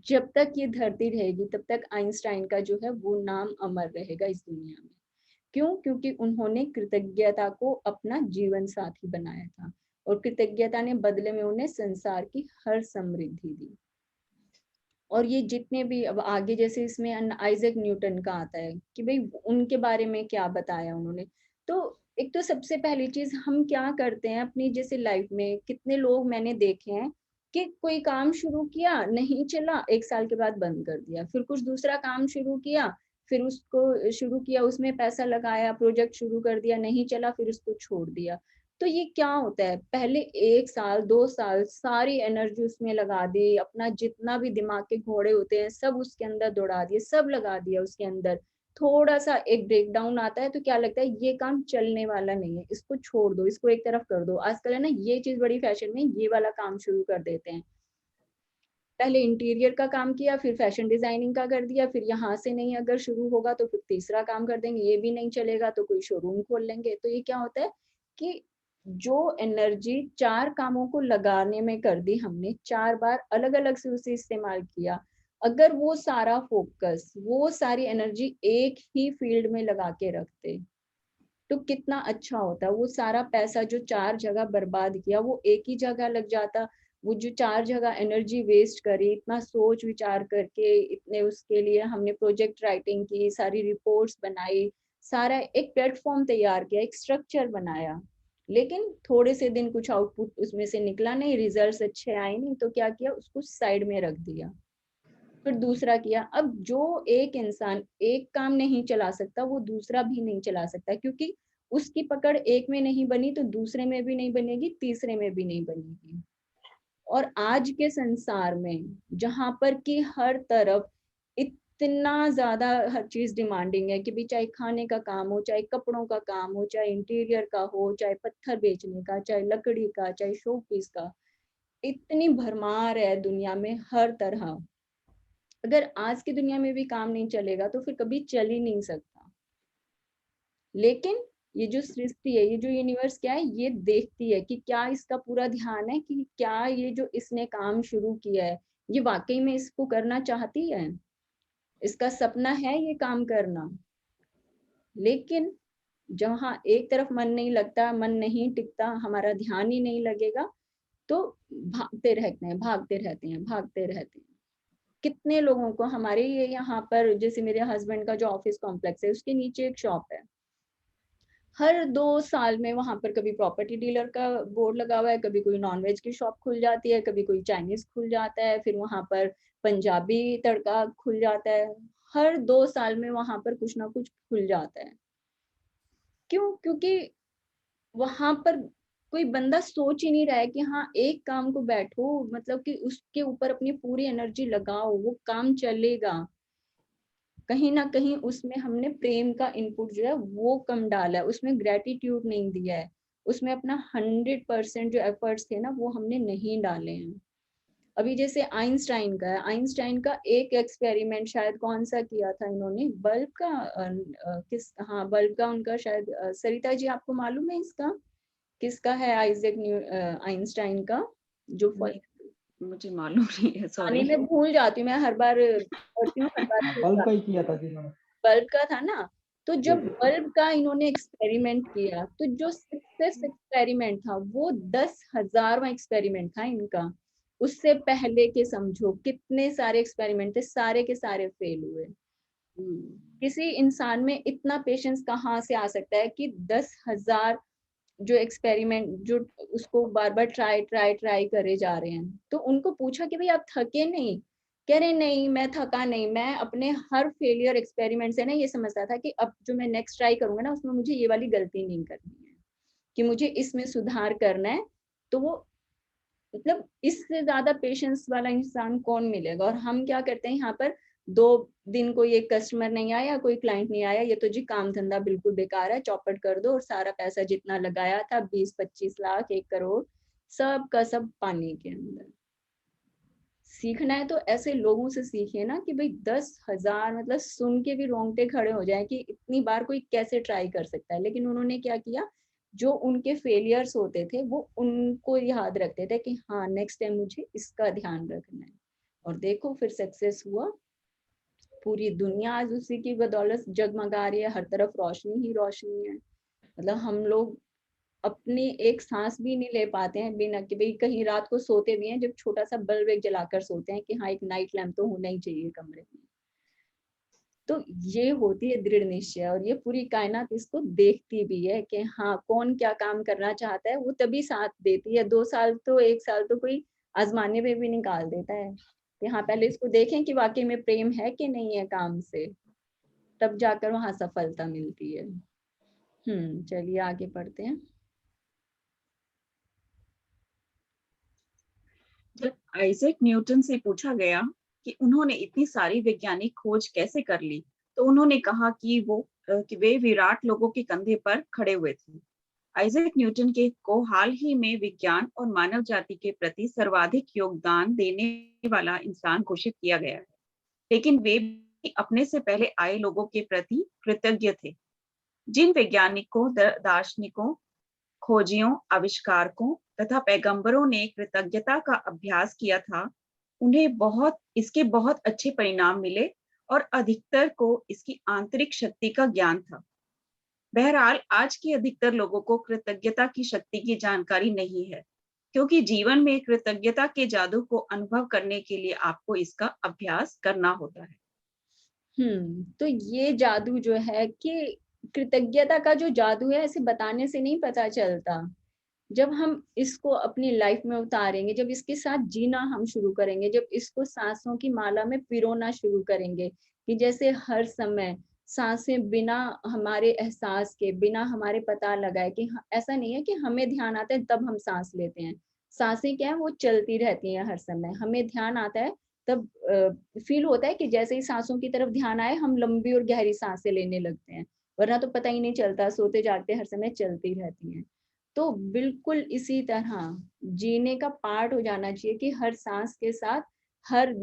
A: जब तक ये धरती रहेगी तब तक आइंस्टाइन का जो है वो नाम अमर रहेगा इस दुनिया में। क्यों? क्योंकि उन्होंने कृतज्ञता को अपना जीवन साथी बनाया था और कृतज्ञता ने बदले में उन्हें संसार की हर समृद्धि दी। और ये जितने भी अब आगे जैसे इसमें आइजैक न्यूटन का आता है कि भाई उनके बारे में क्या बताया उन्होंने। तो एक तो सबसे पहली चीज हम क्या करते हैं अपनी जैसे लाइफ में, कितने लोग मैंने देखे हैं कि कोई काम शुरू किया नहीं चला, 1 साल के बाद बंद कर दिया, फिर कुछ दूसरा काम शुरू किया, फिर उसको शुरू किया, उसमें पैसा लगाया, प्रोजेक्ट शुरू कर दिया, नहीं चला, फिर उसको छोड़ दिया। तो ये क्या होता है, पहले 1 साल 2 साल सारी एनर्जी उसमें लगा दी, अपना जितना भी दिमाग के घोड़े होते हैं सब उसके अंदर दौड़ा दिए, सब लगा दिया उसके अंदर। थोड़ा सा एक ब्रेक डाउन आता है तो क्या लगता है ये काम चलने वाला नहीं है, इसको छोड़ दो, इसको एक तरफ कर दो। आजकल है ना ये चीज बड़ी फैशन में, ये वाला काम शुरू कर देते हैं। पहले इंटीरियर का काम किया, फिर फैशन डिजाइनिंग का कर दिया, फिर यहाँ से नहीं अगर शुरू होगा तो फिर तीसरा काम कर देंगे, ये भी नहीं चलेगा तो कोई शोरूम खोल लेंगे। तो ये क्या होता है कि जो एनर्जी 4 कामों को लगाने में कर दी हमने, 4 बार अलग अलग से उसे इस्तेमाल किया, अगर वो सारा फोकस, वो सारी एनर्जी एक ही फील्ड में लगा के रखते तो कितना अच्छा होता। वो सारा पैसा जो 4 जगह बर्बाद किया वो एक ही जगह लग जाता। वो जो 4 जगह एनर्जी वेस्ट करी, इतना सोच विचार करके, इतने उसके लिए हमने प्रोजेक्ट राइटिंग की, सारी रिपोर्ट्स बनाई, सारा एक प्लेटफॉर्म तैयार किया, एक स्ट्रक्चर बनाया, लेकिन थोड़े से दिन कुछ आउटपुट उसमें से निकला नहीं, रिजल्ट्स अच्छे आए नहीं, तो क्या किया, उसको साइड में रख दिया, फिर दूसरा किया। अब जो एक इंसान एक काम नहीं चला सकता वो दूसरा भी नहीं चला सकता, क्योंकि उसकी पकड़ एक में नहीं बनी तो दूसरे में भी नहीं बनेगी, तीसरे में भी नहीं बनेगी। और आज के संसार में जहां पर कि हर तरफ इतना ज्यादा हर चीज डिमांडिंग है कि भी चाहे खाने का काम हो, चाहे कपड़ों का काम हो, चाहे इंटीरियर का हो, चाहे पत्थर बेचने का, चाहे लकड़ी का, चाहे शो पीस का, इतनी भरमार है दुनिया में हर तरह। अगर आज की दुनिया में भी काम नहीं चलेगा तो फिर कभी चल ही नहीं सकता। लेकिन ये जो सृष्टि है, ये जो यूनिवर्स क्या है, ये देखती है कि क्या इसका पूरा ध्यान है, कि क्या ये जो इसने काम शुरू किया है ये वाकई में इसको करना चाहती है, इसका सपना है ये काम करना। लेकिन जहाँ एक तरफ मन नहीं लगता, मन नहीं टिकता, हमारा ध्यान ही नहीं लगेगा, तो भागते रहते हैं, भागते रहते हैं, भागते रहते हैं। कितने लोगों को हमारे ये यहाँ पर, जैसे मेरे हस्बैंड का जो ऑफिस कॉम्प्लेक्स है उसके नीचे एक शॉप है, हर 2 साल में वहां पर कभी प्रॉपर्टी डीलर का बोर्ड लगा हुआ है, कभी कोई नॉनवेज की शॉप खुल जाती है, कभी कोई चाइनीज खुल जाता है, फिर वहां पर पंजाबी तड़का खुल जाता है। हर 2 साल में वहां पर कुछ ना कुछ खुल जाता है। क्यों? क्योंकि वहां पर कोई बंदा सोच ही नहीं रहा है कि हाँ एक काम को बैठो, मतलब कि उसके ऊपर अपनी पूरी एनर्जी लगाओ, वो काम चलेगा। कहीं ना कहीं उसमें हमने प्रेम का इनपुट जो है वो कम डाला है, उसमें ग्रेटिट्यूड नहीं दिया है, उसमें अपना 100% जो एफर्ट्स थे ना वो हमने नहीं डाले हैं। अभी जैसे आइंस्टाइन का है, आइंस्टाइन का एक एक्सपेरिमेंट शायद कौन सा किया था इन्होंने, बल्ब का, किस, हाँ बल्ब का उनका शायद, सरिता जी आपको मालूम है इसका, किसका है आइंस्टाइन का जो
B: मुझे मालूम नहीं है,
A: आने
B: सॉरी।
A: में भूल जाती हूँ मैं, हर बार पढ़ती हूँ हर बार भूल
D: बल्ब का
A: जाती
D: ही किया था जिन्होंने।
A: हूँ। बल्ब का था ना। तो
D: जी
A: जब
D: जी।
A: बल्ब का इन्होंने एक्सपेरिमेंट किया तो जो सक्सेस एक्सपेरिमेंट था वो 10,000वां एक्सपेरिमेंट था इनका। उससे पहले के समझो कितने सारे एक्सपेरिमेंट थे, सारे के सारे फेल हुए। किसी इंसान में इतना पेशेंस कहाँ से आ सकता है कि 10,000 जो एक्सपेरिमेंट जो उसको बार बार ट्राई ट्राई ट्राई करे जा रहे हैं। तो उनको पूछा कि भाई आप थके नहीं? कह रहे नहीं मैं थका नहीं, मैं अपने हर फेलियर एक्सपेरिमेंट से ना ये समझता था कि अब जो मैं नेक्स्ट ट्राई करूंगा ना उसमें मुझे ये वाली गलती नहीं करनी है, कि मुझे इसमें सुधार करना है। तो वो मतलब इससे ज्यादा पेशेंस वाला इंसान कौन मिलेगा। और हम क्या करते हैं यहाँ पर, 2 दिन कोई एक कस्टमर नहीं आया, कोई क्लाइंट नहीं आया, ये तो जी काम धंधा बिल्कुल बेकार है, चौपट कर दो, और सारा पैसा जितना लगाया था 20-25 लाख 1 करोड़ सब का सब पानी के अंदर। सीखना है तो ऐसे लोगों से सीखिए ना कि भाई 10,000 मतलब सुन के भी रोंगटे खड़े हो जाए कि इतनी बार कोई कैसे ट्राई कर सकता है। लेकिन उन्होंने क्या किया, जो उनके फेलियर्स होते थे वो उनको याद रखते थे कि हाँ नेक्स्ट टाइम मुझे इसका ध्यान रखना है, और देखो फिर सक्सेस हुआ। पूरी दुनिया आज उसी की बदौलत जगमगा रही है, हर तरफ रोशनी ही रोशनी है। मतलब हम लोग अपनी एक सांस भी नहीं ले पाते हैं बिना कि भाई, कहीं रात को सोते भी हैं जब छोटा सा बल्ब एक जलाकर सोते हैं कि हाँ एक नाइट लैम्प तो होना ही चाहिए कमरे में। तो ये होती है दृढ़ निश्चय, और ये पूरी कायनात इसको देखती भी है कि हाँ कौन क्या काम करना चाहता है, वो तभी साथ देती है। 2 साल तो 1 साल तो कोई आजमाने में भी निकाल देता है कि हाँ पहले इसको देखें कि वाकई में प्रेम है कि नहीं है काम से, तब जाकर वहां सफलता मिलती है। चलिए आगे पढ़ते हैं।
B: जब आइजैक न्यूटन से पूछा गया कि उन्होंने इतनी सारी वैज्ञानिक खोज कैसे कर ली, तो उन्होंने कहा कि वे विराट लोगों के कंधे पर खड़े हुए थे। आइजैक न्यूटन के को हाल ही में विज्ञान और मानव जाति के प्रति सर्वाधिक योगदान देने वाला इंसान घोषित किया गया है, लेकिन वे भी अपने से पहले आए लोगों के प्रति कृतज्ञ थे। जिन वैज्ञानिकों, दार्शनिकों, खोजियों, आविष्कारकों तथा पैगंबरों ने कृतज्ञता का अभ्यास किया था, उन्हें इसके बहुत अच्छे परिणाम मिले और अधिकतर को इसकी आंतरिक शक्ति का ज्ञान था। बहरहाल आज के अधिकतर लोगों को कृतज्ञता की शक्ति की जानकारी नहीं है, क्योंकि जीवन में कृतज्ञता के जादू को अनुभव करने के लिए आपको इसका अभ्यास करना होता है।
A: तो ये जादू जो है कि कृतज्ञता का जो जादू है ऐसे बताने से नहीं पता चलता। जब हम इसको अपनी लाइफ में उतारेंगे, जब इसके साथ जीना हम शुरू करेंगे, जब इसको सांसों की माला में पिरोना शुरू करेंगे कि जैसे हर समय सांसें बिना हमारे एहसास के, बिना हमारे पता लगाए कि ऐसा नहीं है कि हमें ध्यान आता है तब हम सांस लेते हैं। सांसें क्या है, वो चलती रहती हैं हर समय। हमें ध्यान आता है तब फील होता है कि जैसे ही सांसों की तरफ ध्यान आए हम लंबी और गहरी सांसें लेने लगते हैं, वरना तो पता ही नहीं चलता, सोते जागते हर समय चलती रहती हैं। तो बिल्कुल इसी तरह जीने का पार्ट हो जाना चाहिए कि हर सांस के साथ, हर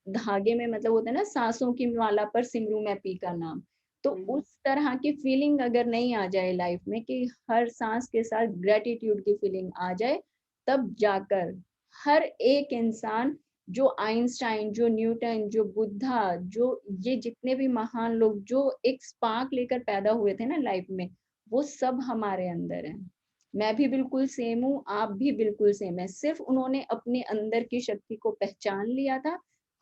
A: धागे में, मतलब होता है ना सांसों की माला पर सिमरू मैं पी का नाम, तो उस तरह की फीलिंग अगर नहीं आ जाए लाइफ में कि हर सांस के साथ ग्रेटिट्यूड की फीलिंग आ जाए, तब जाकर हर एक इंसान, जो आइंस्टाइन, जो न्यूटन, जो बुद्धा, जो ये जितने भी महान लोग जो एक स्पार्क लेकर पैदा हुए थे ना लाइफ में, वो सब हमारे अंदर है। मैं भी बिल्कुल सेम हूँ, आप भी बिल्कुल सेम है। सिर्फ उन्होंने अपने अंदर की शक्ति को पहचान लिया था।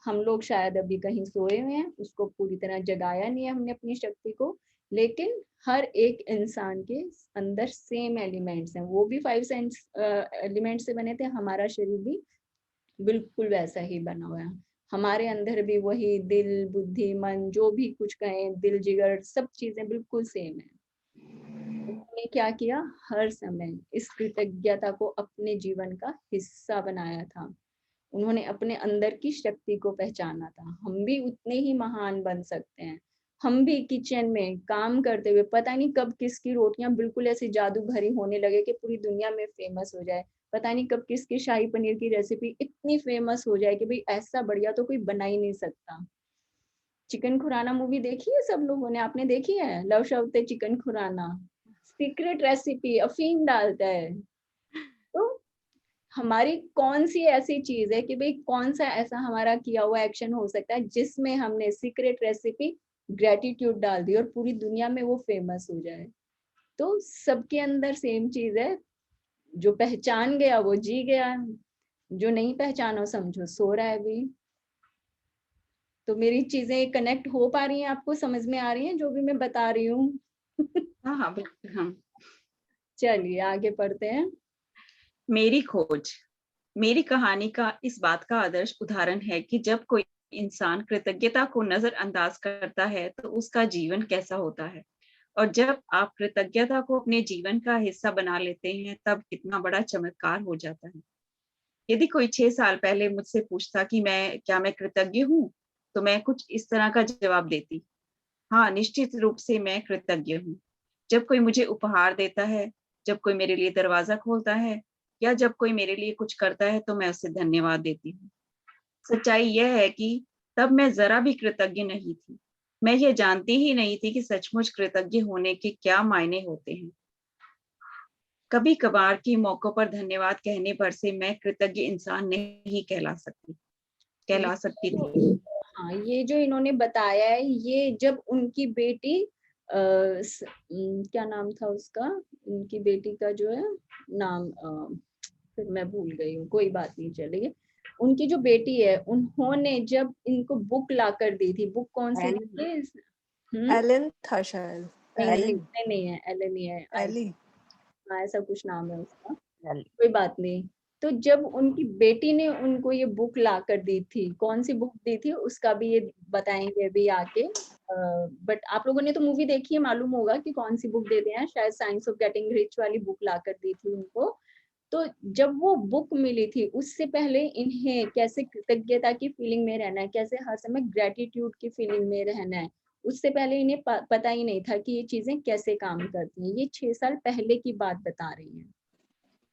A: हम लोग शायद अभी कहीं सोए हुए हैं, उसको पूरी तरह जगाया नहीं है हमने अपनी शक्ति को। लेकिन हर एक इंसान के अंदर सेम एलिमेंट्स हैं, वो भी 5 सेंस एलिमेंट से बने थे। हमारा शरीर भी बिल्कुल वैसा ही बना हुआ है। हमारे अंदर भी वही दिल, बुद्धि, मन, जो भी कुछ कहें, दिल, जिगर, सब चीजें बिल्कुल सेम है। उन्होंने क्या किया, हर समय इस कृतज्ञता को अपने जीवन का हिस्सा बनाया था। उन्होंने अपने अंदर की शक्ति को पहचाना था। हम भी उतने ही महान बन सकते हैं। हम भी किचन में काम करते हुए पता नहीं कब किसकी रोटियां बिल्कुल ऐसे जादू भरी होने लगे कि पूरी दुनिया में फेमस हो जाए। पता नहीं कब किसकी शाही पनीर की रेसिपी इतनी फेमस हो जाए कि भाई ऐसा बढ़िया तो कोई बना ही नहीं सकता। चिकन खुराना मूवी देखी है सब लोगों ने? आपने देखी है? लव शब्द चिकन खुराना, सीक्रेट रेसिपी, अफीम डालता है। तो हमारी कौन सी ऐसी चीज है कि भाई कौन सा ऐसा हमारा किया हुआ एक्शन हो सकता है जिसमें हमने सीक्रेट रेसिपी ग्रेटिट्यूड डाल दी और पूरी दुनिया में वो फेमस हो जाए। तो सबके अंदर सेम चीज है। जो पहचान गया वो जी गया, जो नहीं पहचाना समझो सो रहा है अभी। तो मेरी चीजें कनेक्ट हो पा रही हैं, आपको समझ में आ रही हैं जो भी मैं बता रही हूँ?
B: हाँ हाँ बिल्कुल। हाँ,
A: चलिए आगे पढ़ते हैं।
B: मेरी खोज। मेरी कहानी का इस बात का आदर्श उदाहरण है कि जब कोई इंसान कृतज्ञता को नजरअंदाज करता है तो उसका जीवन कैसा होता है, और जब आप कृतज्ञता को अपने जीवन का हिस्सा बना लेते हैं तब कितना बड़ा चमत्कार हो जाता है। यदि कोई 6 साल पहले मुझसे पूछता कि मैं कृतज्ञ हूँ, तो मैं कुछ इस तरह का जवाब देती, हाँ निश्चित रूप से मैं कृतज्ञ हूँ। जब कोई मुझे उपहार देता है, जब कोई मेरे लिए दरवाजा खोलता है, या जब कोई मेरे लिए कुछ करता है तो मैं उसे धन्यवाद देती हूँ। सच्चाई यह है कि तब मैं जरा भी कृतज्ञ नहीं थी। मैं ये जानती ही नहीं थी कि सचमुच कृतज्ञ होने के क्या मायने होते हैं। कभी कभार के मौकों पर धन्यवाद कहने पर से मैं कृतज्ञ इंसान नहीं
A: ये
B: कहला सकती
A: जो
B: थी।
A: हाँ, ये जो इन्होंने बताया है, ये जब उनकी बेटी क्या नाम था उसका, उनकी बेटी का जो है नाम, फिर मैं भूल गई हूँ, कोई बात नहीं, चलिए। उनकी जो बेटी है, उन्होंने जब इनको बुक ला कर दी थी, बुक कौन सी दी थी?
C: एलन था शायद।
A: नहीं नहीं
C: एली
A: नहीं नहीं है, एलन नहीं है,
C: एली
A: हाँ, ऐसा कुछ नाम है उसका, कोई बात नहीं। तो जब उनकी बेटी ने उनको ये बुक ला कर दी थी, कौन सी बुक दी थी उसका भी ये बताएंगे अभी आके। बट आप लोगों ने तो मूवी देखी है, मालूम होगा कि कौन सी बुक देते हैं, शायद साइंस ऑफ गेटिंग रिच वाली बुक ला कर दी थी उनको। तो जब वो बुक मिली थी, उससे पहले इन्हें कैसे कृतज्ञता की फीलिंग में रहना है, कैसे हर समय ग्रेटिट्यूड की फीलिंग में रहना है, उससे पहले इन्हें पता ही नहीं था कि ये चीजें कैसे काम करती हैं। ये 6 साल पहले की बात बता रही हैं।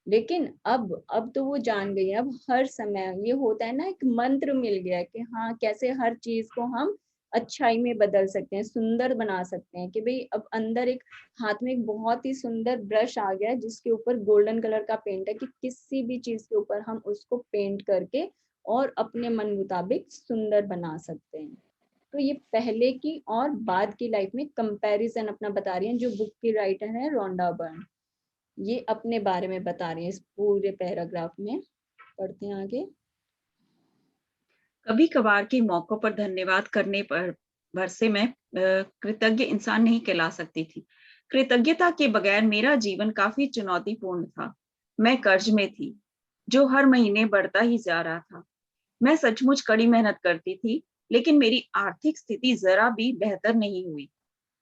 A: लेकिन अब तो वो जान गई है। अब हर समय ये होता है ना, एक मंत्र मिल गया है कि हाँ, कैसे हर चीज को हम अच्छाई में बदल सकते हैं, सुंदर बना सकते हैं। कि भाई अब अंदर एक हाथ में एक बहुत ही सुंदर ब्रश आ गया है, जिसके ऊपर गोल्डन कलर का पेंट है, कि किसी भी चीज के ऊपर हम उसको पेंट करके और अपने मन मुताबिक सुंदर बना सकते हैं। तो ये पहले की और बाद की लाइफ में कंपैरिजन अपना बता रही है, जो बुक की राइटर है रोंडा बर्न। ये अपने बारे में बता रही है इस पूरे पैराग्राफ में। पढ़ते हैं आगे।
B: कभी कभार के मौकों पर धन्यवाद करने पर भर से मैं कृतज्ञ इंसान नहीं कहला सकती थी। कृतज्ञता के बगैर मेरा जीवन काफी चुनौतीपूर्ण था। मैं कर्ज में थी, जो हर महीने बढ़ता ही जा रहा था। मैं सचमुच कड़ी मेहनत करती थी, लेकिन मेरी आर्थिक स्थिति जरा भी बेहतर नहीं हुई।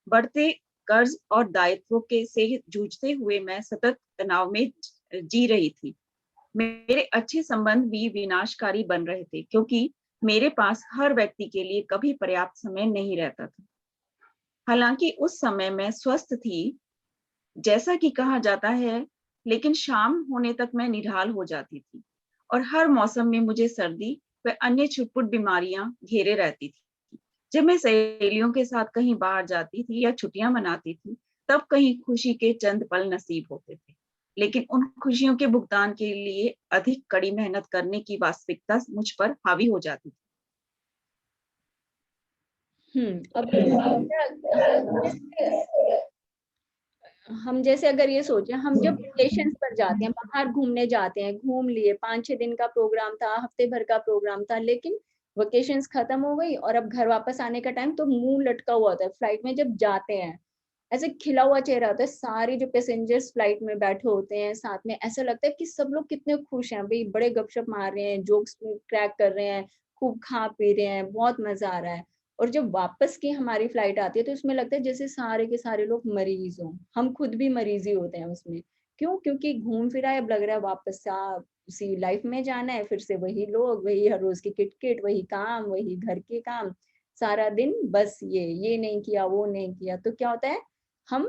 B: बढ़ते कर्ज और दायित्वों के से जूझते हुए मैं सतत तनाव में जी रही थी। मेरे अच्छे संबंध भी विनाशकारी बन रहे थे, क्योंकि मेरे पास हर व्यक्ति के लिए कभी पर्याप्त समय नहीं रहता था। हालांकि उस समय मैं स्वस्थ थी, जैसा कि कहा जाता है, लेकिन शाम होने तक मैं निढाल हो जाती थी और हर मौसम में मुझे सर्दी व अन्य छुटपुट बीमारियां घेरे रहती थी। जब मैं सहेलियों के साथ कहीं बाहर जाती थी या छुट्टियां मनाती थी, तब कहीं खुशी के चंद पल नसीब होते थे, लेकिन उन खुशियों के भुगतान के लिए अधिक कड़ी मेहनत करने की वास्तविकता मुझ पर हावी हो जाती थी।
A: अब हम जैसे अगर ये सोचे, हम जब वेकेशन पर जाते हैं, बाहर घूमने जाते हैं, घूम लिए, 5-6 दिन का प्रोग्राम था, हफ्ते भर का प्रोग्राम था, लेकिन वेकेशंस खत्म हो गई और अब घर वापस आने का टाइम, तो मुंह लटका हुआ होता है। फ्लाइट में जब जाते हैं, ऐसे खिला हुआ चेहरा होता है, सारे जो पैसेंजर्स फ्लाइट में बैठे होते हैं साथ में, ऐसा लगता है कि सब लोग कितने खुश हैं भाई, बड़े गपशप मार रहे हैं, जोक्स क्रैक कर रहे हैं, खूब खा पी रहे हैं, बहुत मजा आ रहा है। और जब वापस की हमारी फ्लाइट आती है, तो उसमें लगता है जैसे सारे के सारे लोग मरीज हों, हम खुद भी मरीज ही होते हैं उसमें। क्यों? क्योंकि घूम फिरा है, अब लग रहा है वापस से उसी लाइफ में जाना है, फिर से वही लोग, वही हर रोज की किटकिट, वही काम, वही घर के काम, सारा दिन बस ये नहीं किया, वो नहीं किया। तो क्या होता है, हम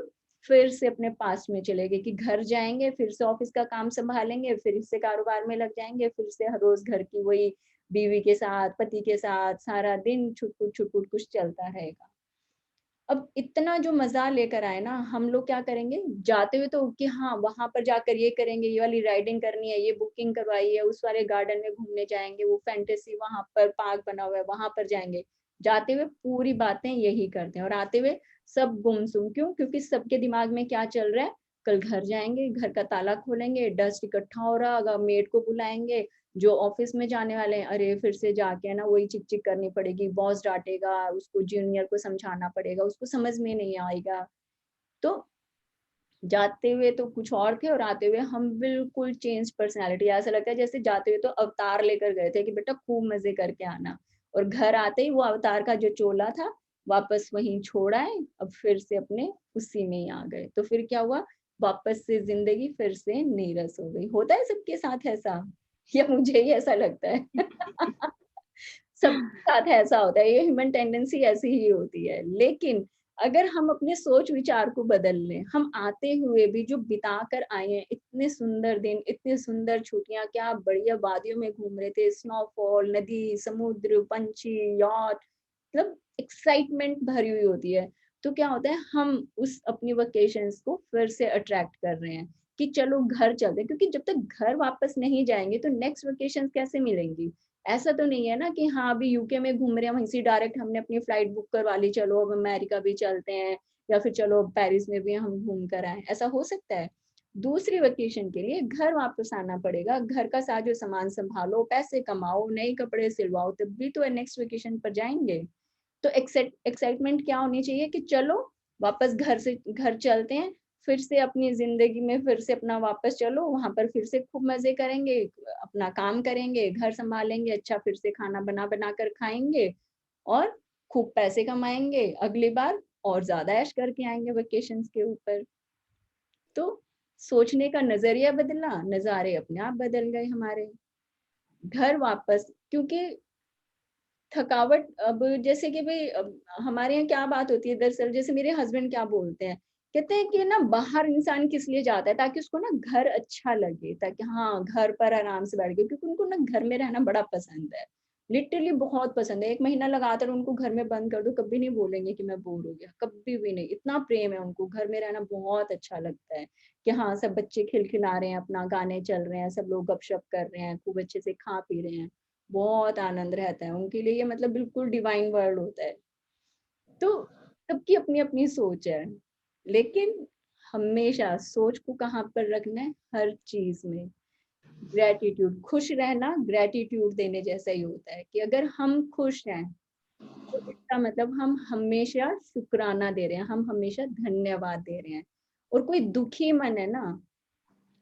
A: फिर से अपने पास में चले गए, कि घर जाएंगे, फिर से ऑफिस का काम संभालेंगे, फिर से कारोबार में लग जाएंगे, फिर से हर रोज घर की वही बीवी के साथ, पति के साथ सारा दिन छुटपुट छुटपुट कुछ चलता रहेगा। अब इतना जो मजा लेकर आए ना, हम लोग क्या करेंगे जाते हुए, तो कि हाँ, वहां पर जाकर ये करेंगे, ये वाली राइडिंग करनी है, ये बुकिंग करवाई है, उस वाले गार्डन में घूमने जाएंगे, वो फैंटेसी वहां पर पार्क बना हुआ है, वहां पर जाएंगे। जाते हुए पूरी बातें यही करते हैं, और आते हुए सब गुमसुम। क्यों? क्योंकि सबके दिमाग में क्या चल रहा है, कल घर जाएंगे, घर का ताला खोलेंगे, डस्ट इकट्ठा हो रहा होगा, मेड को बुलाएंगे, जो ऑफिस में जाने वाले हैं, अरे फिर से जाके है ना वही चिक चिक करनी पड़ेगी, बॉस डांटेगा, उसको जूनियर को समझाना पड़ेगा, उसको समझ में नहीं आएगा। तो जाते हुए तो कुछ और थे, और आते हुए हम बिल्कुल चेंज पर्सनालिटी। ऐसा लगता है जैसे जाते हुए तो अवतार लेकर गए थे, कि बेटा खूब मजे करके आना, और घर आते ही वो अवतार का जो चोला था वापस वहीं छोड़ा है, अब फिर से अपने उसी में ही आ गए। तो फिर क्या हुआ, वापस से जिंदगी फिर से नीरस हो गई। होता है सबके साथ ऐसा, या मुझे ही ऐसा लगता है? सबके साथ ऐसा होता है, ये ह्यूमन टेंडेंसी ऐसी ही होती है। लेकिन अगर हम अपने सोच विचार को बदल लें, हम आते हुए भी जो बिता कर आए हैं, इतने सुंदर दिन, इतनी सुंदर छुट्टियाँ, क्या बढ़िया वादियों में घूम रहे थे, स्नोफॉल, नदी, समुद्र, पंछी, यॉट, मतलब एक्साइटमेंट भरी हुई होती है। तो क्या होता है, हम उस अपनी वेकेशंस को फिर से अट्रैक्ट कर रहे हैं कि चलो घर चलते हैं, क्योंकि जब तक घर वापस नहीं जाएँगे तो नेक्स्ट वेकेशंस कैसे मिलेंगी? ऐसा तो नहीं है ना कि हाँ, अभी यूके में घूम रहे हैं, वहीं से डायरेक्ट हमने अपनी फ्लाइट बुक करवा ली, चलो अब अमेरिका भी चलते हैं, या फिर चलो अब पेरिस में भी हम घूम कर आएँ, ऐसा हो सकता है? दूसरी वेकेशन के लिए घर वापस आना पड़ेगा, घर का साजो-सामान सँभालो, पैसे कमाओ, नए कपड़े सिलवाओ, तब भी तो नेक्स्ट वेकेशन पर जाएँगे। तो एक्साइटमेंट क्या होनी चाहिए कि चलो वापस घर चलते हैं, फिर से अपनी ज़िंदगी में फिर से अपना वापस चलो, वहाँ पर फिर से खूब मज़े करेंगे, अपना काम करेंगे, घर सँभालेंगे, अच्छा फिर से खाना बना-बना कर खाएँगे और खूब पैसे कमाएँगे, अगली बार और ज़्यादा ऐश करके आएँगे वेकेशंस के ऊपर। तो सोचने का नज़रिया बदला, नज़ारे अपने आप बदल गए हमारे। घर वापस, क्योंकि थकावट अब जैसे कि भई हमारे यहाँ क्या बात होती है दरअसल, जैसे मेरे हस्बैंड क्या बोलते हैं, कहते हैं कि ना बाहर इंसान किस लिए जाता है, ताकि उसको ना घर अच्छा लगे, ताकि हाँ, घर पर आराम से बैठ के, क्योंकि उनको ना घर में रहना बड़ा पसंद है। लिटरली बहुत पसंद है। 1 महीना लगातार उनको घर में बंद कर दो, कभी नहीं बोलेंगे कि मैं बोर हो गया, कभी भी नहीं। इतना प्रेम है उनको, घर में रहना बहुत अच्छा लगता है कि हाँ, सब बच्चे खिलखिला रहे हैं, अपना गाने चल रहे हैं, सब लोग गपशप कर रहे हैं, खूब अच्छे से खा पी रहे हैं। बहुत आनंद रहता है, उनके लिए ये मतलब बिल्कुल डिवाइन वर्ल्ड होता है। तो सबकी अपनी-अपनी सोच है, लेकिन हमेशा सोच को कहाँ पर रखना है, हर चीज़ में। ग्रैटिट्यूड, खुश रहना ग्रैटिट्यूड देने जैसा ही होता है कि अगर हम खुश हैं, तो इसका मतलब हम हमेशा शुकराना दे रहे हैं, हम हमेशा धन्यवाद दे रहे हैं। और कोई दुखी मन है ना,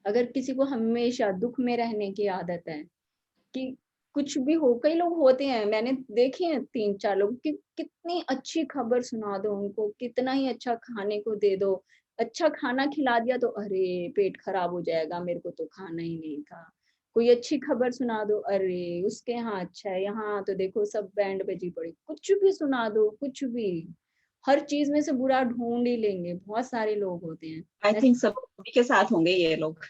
A: अगर किसी को हमेशा दुःख में रहने की आदत है, कि कुछ भी हो, कई लोग होते हैं, मैंने देखे हैं 3-4 लोग कि कितनी अच्छी खबर सुना दो उनको, कितना ही अच्छा खाने को दे दो, अच्छा खाना खिला दिया तो अरे! पेट खराब हो जाएगा, मेरे को तो खाना ही नहीं था। कोई अच्छी खबर सुना दो, अरे! उसके यहाँ अच्छा है, यहाँ तो देखो सब बैंड बजी पड़ी। कुछ भी सुना दो, कुछ भी, हर चीज़ में से बुरा ढूँढ ही लेंगे, बहुत सारे लोग होते हैं।
B: आई
A: ऐसे
B: थिंक सभी के साथ होंगे ये लोग।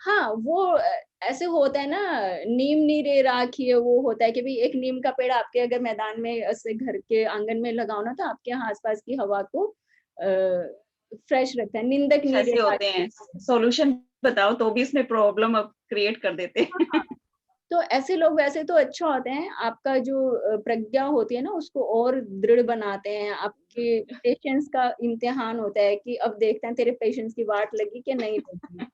A: हाँ, वो ऐसे होता है ना, नीम नीरे राखिए, वो होता है कि भई एक नीम का पेड़ आपके अगर मैदान में ऐसे घर के आँगन में लगाओ ना, तो आपके यहाँ आस-पास की हवा को फ्रेश रखता है, निंदक
B: कुछ
A: नीरे
B: ऐसे होते
A: राखिए।
B: हैं, सॉल्यूशन बताओ तो भी इसमें प्रॉब्लम अब क्रिएट कर देते
A: हाँ,
B: हैं।
A: हाँ। तो ऐसे लोग वैसे तो अच्छा होते हैं, आपका जो प्रज्ञा होती है ना, उसको और दृढ़ बनाते हैं, आपके पेशेंस का इम्तिहान होता है कि अब देखते हैं तेरे पेशेंस की वाट लगी कि नहीं लगी।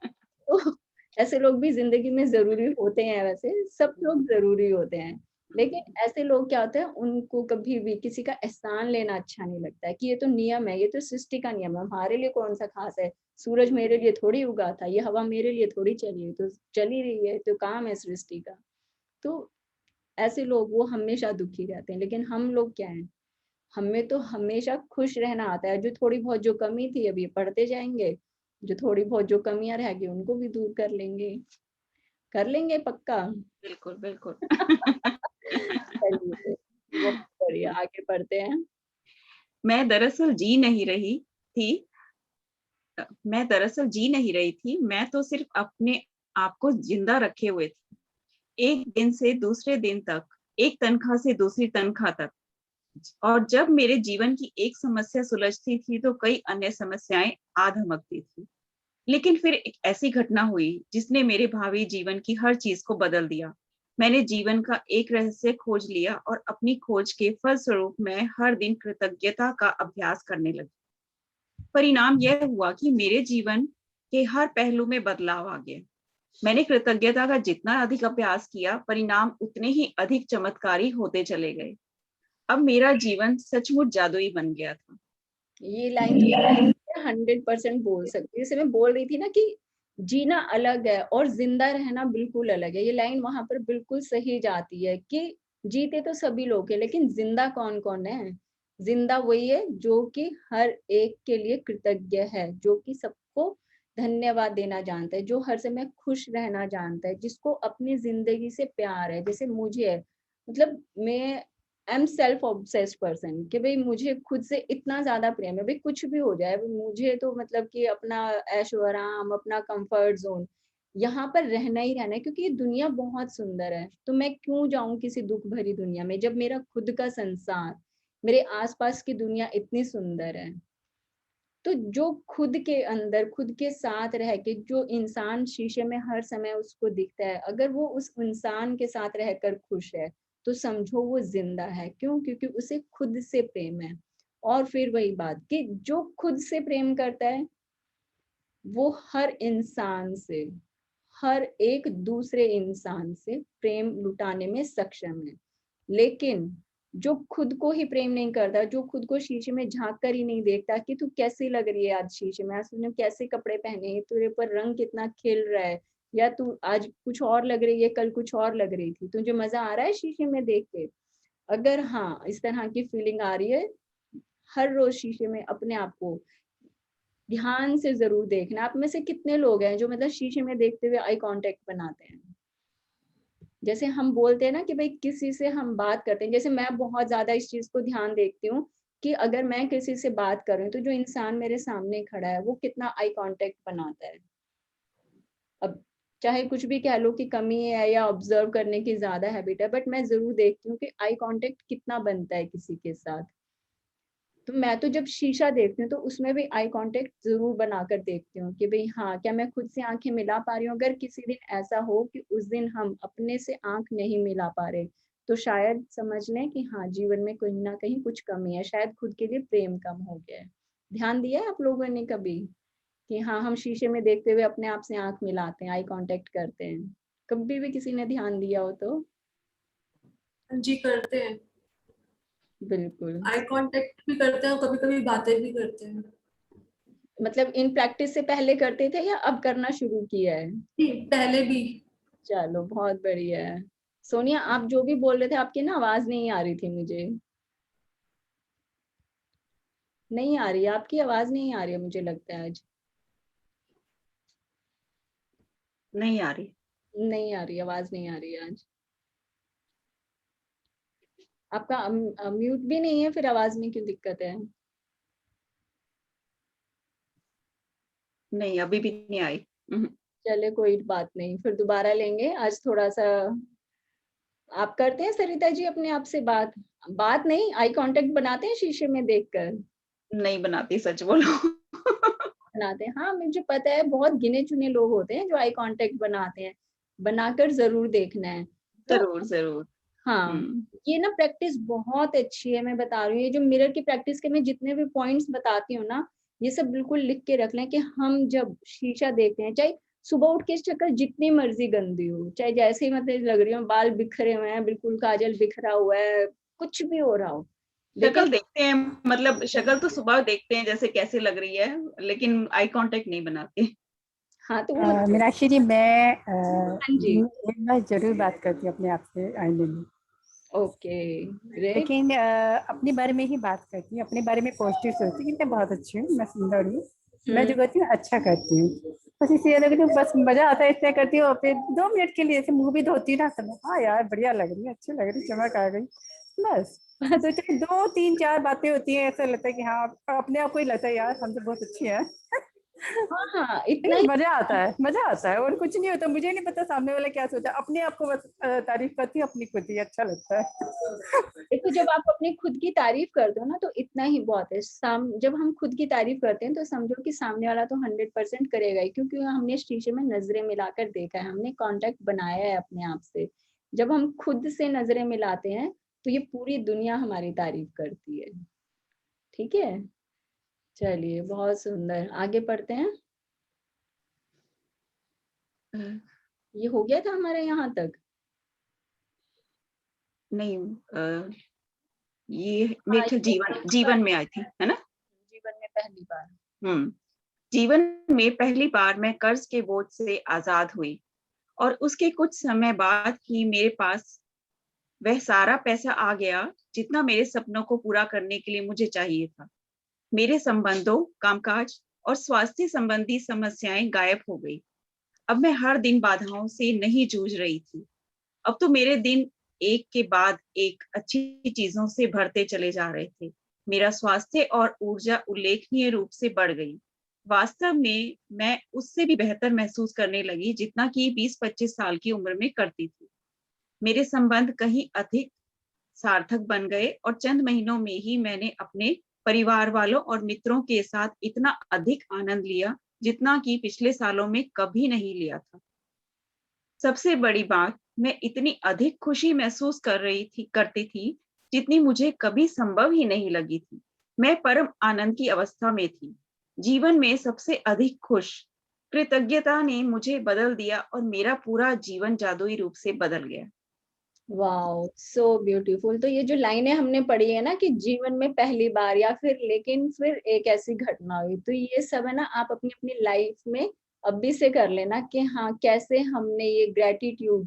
A: तो ऐसे लोग भी ज़िंदगी में ज़रूरी होते हैं वैसे, सब लोग ज़रूरी होते हैं। लेकिन ऐसे लोग क्या होते हैं, उनको कभी भी किसी का एहसान लेना अच्छा नहीं लगता है कि ये तो नियम है, ये तो सृष्टि का नियम है, हमारे लिए कौन-सा ख़ास है? सूरज मेरे लिए थोड़ी उगा था, ये हवा मेरे लिए थोड़ी चली है, तो चल ही रही है, तो काम है सृष्टि का। तो ऐसे लोग वो हमेशा दुखी रहते हैं, लेकिन हम लोग क्या हैं, हमें तो हमेशा खुश रहना आता है, जो थोड़ी बहुत जो कमी थी अभी पढ़ते जाएँगे, जो थोड़ी बहुत जो कमियाँ रह गई उनको भी दूर कर लेंगे पक्का।
B: बिल्कुल, बिल्कुल।
A: चलिए, बहुत बढ़िया, आगे बढ़ते हैं।
B: मैं दरअसल जी नहीं रही थी मैं दरअसल जी नहीं रही थी, मैं तो सिर्फ अपने आप को ज़िंदा रखे हुए थी। एक दिन से दूसरे दिन तक, एक तनख्वाह से दूसरी तनख्वाह तक। और जब मेरे जीवन की एक समस्या सुलझती थी, तो कई अन्य समस्याएँ आ धमकती थी। लेकिन फिर एक ऐसी घटना हुई, जिसने मेरे भावी जीवन की हर चीज़ को बदल दिया। मैंने जीवन का एक रहस्य खोज लिया और अपनी खोज के फलस्वरूप मैं हर दिन कृतज्ञता का अभ्यास करने लगी। परिणाम यह हुआ कि मेरे जीवन के हर पहलू में बदलाव आ गया। मैंने कृतज्ञता का जितना अधिक अभ्यास किया, परिणाम उतने ही अधिक चमत्कारी होते चले गए। अब मेरा जीवन सचमुच जादुई बन गया था।
A: ये लाइन तो 100% बोल सकती हूँ। जैसे मैं बोल रही थी ना कि जीना अलग है और ज़िंदा रहना बिल्कुल अलग है। ये लाइन वहाँ पर बिल्कुल सही जाती है कि जीते तो सभी लोग हैं, लेकिन ज़िंदा कौन-कौन है? ज़िंदा वही है जो कि हर एक के लिए कृतज्ञ है, जो कि सबको धन्यवाद देना जानता है, जो हर समय खुश रहना जानता है, जिसको अपनी ज़िंदगी से प्यार है। जैसे मुझे है, मतलब मैं I am self obsessed person कि भाई मुझे खुद से इतना ज्यादा प्रेम है, भाई कुछ भी हो जाए मुझे तो मतलब कि अपना ऐशो आराम, अपना कंफर्ट जोन, यहाँ पर रहना ही रहना है, क्योंकि ये दुनिया बहुत सुंदर है। तो मैं क्यों जाऊं किसी दुख भरी दुनिया में, जब मेरा खुद का संसार, मेरे आसपास की दुनिया इतनी सुंदर है। तो जो खुद के अंदर खुद के साथ रह के जो इंसान शीशे में हर समय उसको दिखता है, अगर वो उस इंसान के साथ रहकर खुश है तो समझो वो जिंदा है। क्यों? क्योंकि उसे खुद से प्रेम है। और फिर वही बात कि जो खुद से प्रेम करता है वो हर इंसान से, हर एक दूसरे इंसान से प्रेम लुटाने में सक्षम है। लेकिन जो खुद को ही प्रेम नहीं करता, जो खुद को शीशे में झांक कर ही नहीं देखता कि तू कैसी लग रही है आज शीशे में, आज तूने कैसे कपड़े पहने हैं, तेरे पर रंग कितना खिल रहा है, या तू आज कुछ और लग रही है, कल कुछ और लग रही थी, तुझे मजा आ रहा है शीशे में देख के? अगर हाँ इस तरह की फीलिंग आ रही है, हर रोज शीशे में अपने आप को ध्यान से जरूर देखना। आप में से कितने लोग हैं जो मतलब शीशे में देखते हुए आई कांटेक्ट बनाते हैं? जैसे हम बोलते हैं ना कि भाई किसी से हम बात करते हैं, जैसे मैं बहुत ज्यादा इस चीज को ध्यान देखती हूँ कि अगर मैं किसी से बात कर रही हूँ तो जो इंसान मेरे सामने खड़ा है वो कितना आई कांटेक्ट बनाता है। अब चाहे कुछ भी कह लो कि कमी है या ऑब्जर्व करने की ज्यादा हैबिट है, बट मैं जरूर देखती हूँ कि आई कांटेक्ट कितना बनता है किसी के साथ। तो मैं तो जब शीशा देखती हूँ तो उसमें भी आई कांटेक्ट जरूर बनाकर देखती हूँ कि भाई हाँ, क्या मैं खुद से आंखें मिला पा रही हूँ। अगर किसी दिन ऐसा हो कि उस दिन हम अपने से आंख नहीं मिला पा रहे, तो शायद समझ लें कि हाँ जीवन में कहीं ना कहीं कुछ कमी है, शायद खुद के लिए प्रेम कम हो गया है। ध्यान दिया है आप लोगों ने कभी कि हाँ हम शीशे में देखते हुए अपने आप से आंख मिलाते हैं, आई कांटेक्ट करते हैं? कभी भी किसी ने ध्यान दिया हो तो?
C: जी करते हैं,
A: बिल्कुल।
C: आई कांटेक्ट भी करते हैं और कभी कभी बातें भी करते हैं।
A: मतलब इन प्रैक्टिस से पहले करते थे या अब करना शुरू किया है?
C: जी पहले भी।
A: चलो बहुत बढ़िया है। सोनिया आप जो भी बोल रहे थे आपकी ना आवाज नहीं आ रही थी मुझे, नहीं आ रही है आपकी आवाज, नहीं आ रही है मुझे लगता है आज।
B: नहीं आ रही।
A: नहीं आ रही, आवाज नहीं आ रही है आज आपका। म्यूट भी नहीं है, फिर आवाज में क्यों दिक्कत है?
B: नहीं, अभी भी नहीं आई।
A: चले कोई बात नहीं, फिर दोबारा लेंगे आज थोड़ा सा। आप करते हैं सरिता जी अपने आप से बात? बात नहीं, आई कांटेक्ट बनाते हैं शीशे में देखकर?
B: नहीं बनाती, सच बोलो।
A: बनाते हैं, हाँ मुझे पता है बहुत गिने चुने लोग होते हैं जो आई कांटेक्ट बनाते हैं। बनाकर जरूर देखना है। तो
B: जरूर जरूर।
A: हाँ,
B: हम्म।
A: ये ना प्रैक्टिस बहुत अच्छी है, मैं बता रही हूँ। ये जो मिरर की प्रैक्टिस के मैं जितने भी पॉइंट्स बताती हूँ ना, ये सब बिल्कुल लिख के रख लें कि हम जब शीशा देखते हैं, चाहे सुबह उठ के शक्ल जितनी मर्जी गंदी हो, चाहे जैसे ही मतलब लग रही हो, बाल बिखरे हुए हैं, बिल्कुल काजल बिखरा हुआ है, कुछ भी हो रहा हो, लेकिन
B: शक्ल देखते हैं, मतलब शक्ल तो सुबह देखते हैं जैसे कैसे लग रही है, लेकिन आई कांटेक्ट नहीं बनाते।
A: हाँ तो वो
D: मीनाक्षी जी, मैं
A: हाँ जी,
D: एक बार जरूर बात करती हूँ अपने आप से आईने में,
A: ओके ग्रेट।
D: लेकिन अपने बारे में ही बात करती हूँ, अपने बारे में पॉजिटिव सोचती हूँ कि मैं बहुत अच्छी हूँ, मैं सुंदर हूँ, मैं जो करती हूँ अच्छा करती हूँ। बस इसलिए लगती हूँ, बस मजा आता है इसलिए करती हूँ। और फिर 2 मिनट के लिए ऐसे मुंह भी धोती हूँ ना, तो हाँ यार बढ़िया लग रही है, अच्छी लग रही, चमक आ गई, बस। तो चाहे 2 3 4 बातें होती हैं, ऐसा लगता है कि हाँ अपने आप को ही लगता है यार हम तो बहुत अच्छी हैं।
A: हाँ हाँ, इतना
D: लेकिन
A: ही।
D: मजा आता है, मजा आता है, और कुछ नहीं होता। मुझे नहीं पता सामने वाला क्या सोचा, अपने आप को बस तारीफ करती हूँ अपनी, खुद ही अच्छा लगता है।
A: देखो जब आप अपनी खुद की तारीफ करते हो ना तो इतना ही बहुत है। जब हम खुद की तारीफ करते हैं तो समझो कि सामने वाला तो 100% करेगा ही, क्योंकि हमने शीशे में नजरें मिलाकर देखा है, हमने कांटेक्ट बनाया है अपने आप से। जब हम खुद से नजरें मिलाते हैं तो ये पूरी दुनिया हमारी तारीफ करती है। ठीक है, चलिए बहुत सुंदर, आगे पढ़ते हैं। ये हो गया था हमारे यहाँ तक।
B: नहीं, ये
A: हाँ,
B: मेरे ख्याल
A: ये
B: जीवन जीवन में आई थी, है ना?
A: जीवन में पहली बार।
B: हम्म। जीवन में पहली बार मैं कर्ज के बोझ से आजाद हुई, और उसके कुछ समय बाद ही मेरे पास वह सारा पैसा आ गया जितना मेरे सपनों को पूरा करने के लिए मुझे चाहिए था। मेरे संबंधों, कामकाज और स्वास्थ्य संबंधी समस्याएं गायब हो गई। अब मैं हर दिन बाधाओं से नहीं जूझ रही थी। अब तो मेरे दिन एक के बाद एक अच्छी चीजों से भरते चले जा रहे थे। मेरा स्वास्थ्य और ऊर्जा उल्लेखनीय रूप से बढ़ गई। वास्तव में मैं उससे भी बेहतर महसूस करने लगी जितना कि 20-25 साल की उम्र में करती थी। मेरे संबंध कहीं अधिक सार्थक बन गए और चंद महीनों में ही मैंने अपने परिवार वालों और मित्रों के साथ इतना अधिक आनंद लिया जितना कि पिछले सालों में कभी नहीं लिया था। सबसे बड़ी बात, मैं इतनी अधिक खुशी महसूस करती थी जितनी मुझे कभी संभव ही नहीं लगी थी। मैं परम आनंद की अवस्था में थी, जीवन में सबसे अधिक खुश। कृतज्ञता ने मुझे बदल दिया और मेरा पूरा जीवन जादुई रूप से बदल गया।
A: Wow, so beautiful. तो ये जो लाइनें हमने पढ़ी है ना कि जीवन में पहली बार या फिर लेकिन फिर एक ऐसी घटना हुई, तो ये सब है ना आप अपनी अपनी लाइफ में अभी से कर लेना कि हाँ कैसे हमने ये ग्रेटिट्यूड,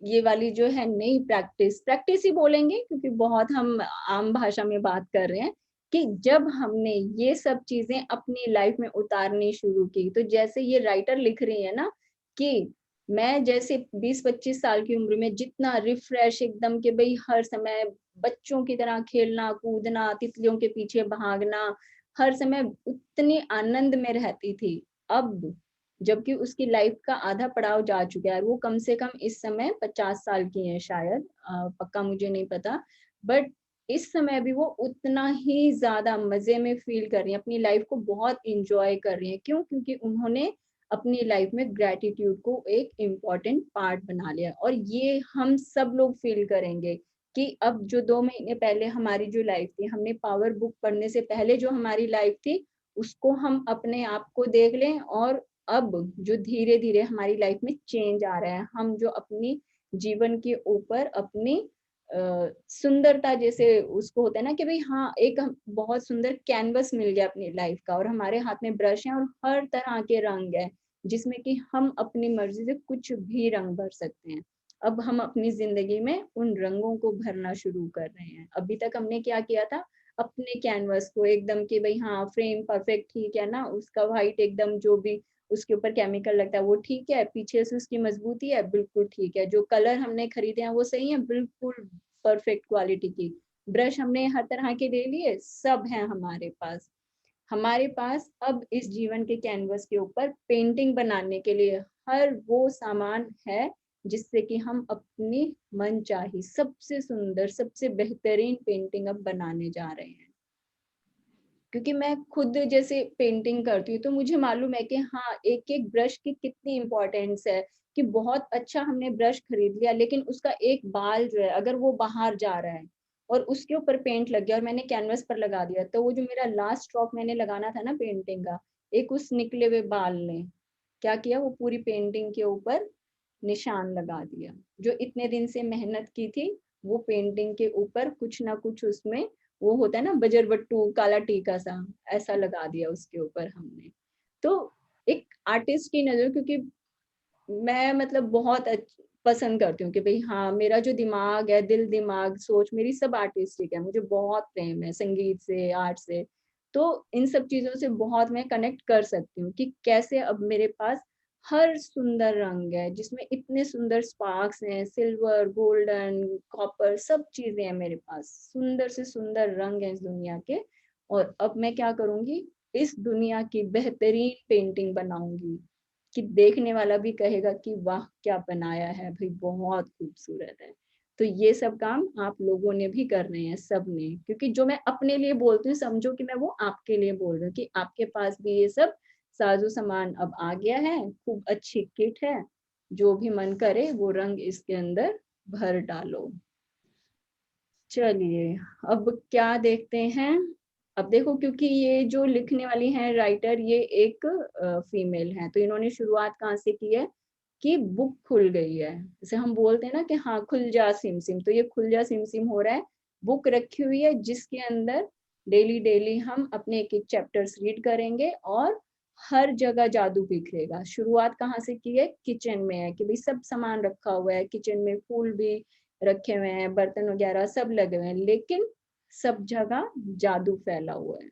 A: ये वाली जो है नई प्रैक्टिस प्रैक्टिस ही बोलेंगे क्योंकि बहुत हम आम भाषा में बात कर रहे हैं कि जब हमने ये सब चीजें अपनी लाइफ में उतारनी शुरू की, तो जैसे ये राइटर लिख रही है ना कि मैं जैसे 20-25 साल की उम्र में जितना रिफ्रेश एकदम के भाई हर समय बच्चों की तरह खेलना कूदना तितलियों के पीछे भागना, हर समय उतनी आनंद में रहती थी। अब जबकि उसकी लाइफ का आधा पड़ाव जा चुका है, वो कम से कम इस समय 50 साल की है शायद, पक्का मुझे नहीं पता, बट इस समय भी वो उतना ही ज्यादा मजे में फील कर रही है, अपनी लाइफ को बहुत इंजॉय कर रही है। क्यों? क्योंकि उन्होंने अपनी लाइफ में ग्रेटिट्यूड को एक इम्पॉर्टेंट पार्ट बना लिया। और ये हम सब लोग फील करेंगे कि अब जो 2 महीने पहले हमारी जो लाइफ थी, हमने पावर बुक पढ़ने से पहले जो हमारी लाइफ थी उसको हम अपने आप को देख लें, और अब जो धीरे धीरे हमारी लाइफ में चेंज आ रहा है, हम जो अपनी जीवन के ऊपर अपनी सुंदरता, जैसे उसको होता है ना कि भाई हाँ एक बहुत सुंदर कैनवस मिल गया अपनी लाइफ का, और हमारे हाथ में ब्रश है और हर तरह के रंग है जिसमें कि हम अपनी मर्जी से कुछ भी रंग भर सकते हैं। अब हम अपनी जिंदगी में उन रंगों को भरना शुरू कर रहे हैं। अभी तक हमने क्या किया था, अपने कैनवस को एकदम कि भाई हाँ फ्रेम परफेक्ट ठीक है ना, उसका व्हाइट एकदम जो भी उसके ऊपर केमिकल लगता है वो ठीक है, पीछे से उसकी मजबूती है बिल्कुल ठीक है, जो कलर हमने खरीदे हैं वो सही है बिल्कुल परफेक्ट क्वालिटी की, ब्रश हमने हर तरह के ले लिए, सब है हमारे पास। हमारे पास अब इस जीवन के कैनवस के ऊपर पेंटिंग बनाने के लिए हर वो सामान है जिससे कि हम अपनी मनचाही सबसे सुंदर सबसे बेहतरीन पेंटिंग अब बनाने जा रहे हैं। क्योंकि मैं खुद जैसे पेंटिंग करती हूँ तो मुझे मालूम है कि हाँ एक एक ब्रश की कितनी इम्पोर्टेंस है, कि बहुत अच्छा हमने ब्रश खरीद लिया लेकिन उसका एक बाल जो है अगर वो बाहर जा रहा है और उसके ऊपर पेंट लग गया और मैंने कैनवस पर लगा दिया, तो वो जो मेरा लास्ट स्ट्रोक मैंने लगाना था ना पेंटिंग का, एक उस निकले हुए बाल ने क्या किया, वो पूरी पेंटिंग के ऊपर निशान लगा दिया। जो इतने दिन से मेहनत की थी वो पेंटिंग के ऊपर कुछ ना कुछ उसमें वो होता है ना बजरबट्टू काला टीका सा, ऐसा लगा दिया उसके ऊपर हमने। तो एक आर्टिस्ट की नजर, क्योंकि मैं मतलब बहुत पसंद करती हूँ कि भाई हाँ मेरा जो दिमाग है, दिल दिमाग सोच मेरी सब आर्टिस्टिक है, मुझे बहुत प्रेम है संगीत से आर्ट से, तो इन सब चीजों से बहुत मैं कनेक्ट कर सकती हूँ कि कैसे अब मेरे पास हर सुंदर रंग है जिसमें इतने सुंदर स्पार्क्स हैं, सिल्वर गोल्डन कॉपर सब चीजें हैं मेरे पास, सुंदर से सुंदर रंग हैं इस दुनिया के। और अब मैं क्या करूंगी, इस दुनिया की बेहतरीन पेंटिंग बनाऊंगी कि देखने वाला भी कहेगा कि वाह क्या बनाया है भाई, बहुत खूबसूरत है। तो ये सब काम आप लोगों ने भी करने हैं सब ने, क्योंकि जो मैं अपने लिए बोलती हूँ समझो कि मैं वो आपके लिए बोल रही हूँ कि आपके पास भी ये सब साजो सामान अब आ गया है, खूब अच्छी किट है, जो भी मन करे वो रंग इसके अंदर भर डालो। चलिए अब क्या देखते हैं। अब देखो क्योंकि ये जो लिखने वाली हैं राइटर ये एक फीमेल है, तो इन्होंने शुरुआत कहाँ से की है कि बुक खुल गई है, जैसे हम बोलते हैं ना कि हाँ खुल जा सिम सिम, तो ये खुल जा सिम सिम हो रहा है। बुक रखी हुई है जिसके अंदर डेली डेली हम अपने एक एक चैप्टर्स रीड करेंगे और हर जगह जादू बिखरेगा। शुरुआत कहाँ से की है, किचन में है कि भाई सब सामान रखा हुआ है किचन में, फूल भी रखे हुए हैं, बर्तन वगैरह सब लगे हुए हैं, लेकिन सब जगह जादू फैला हुआ है।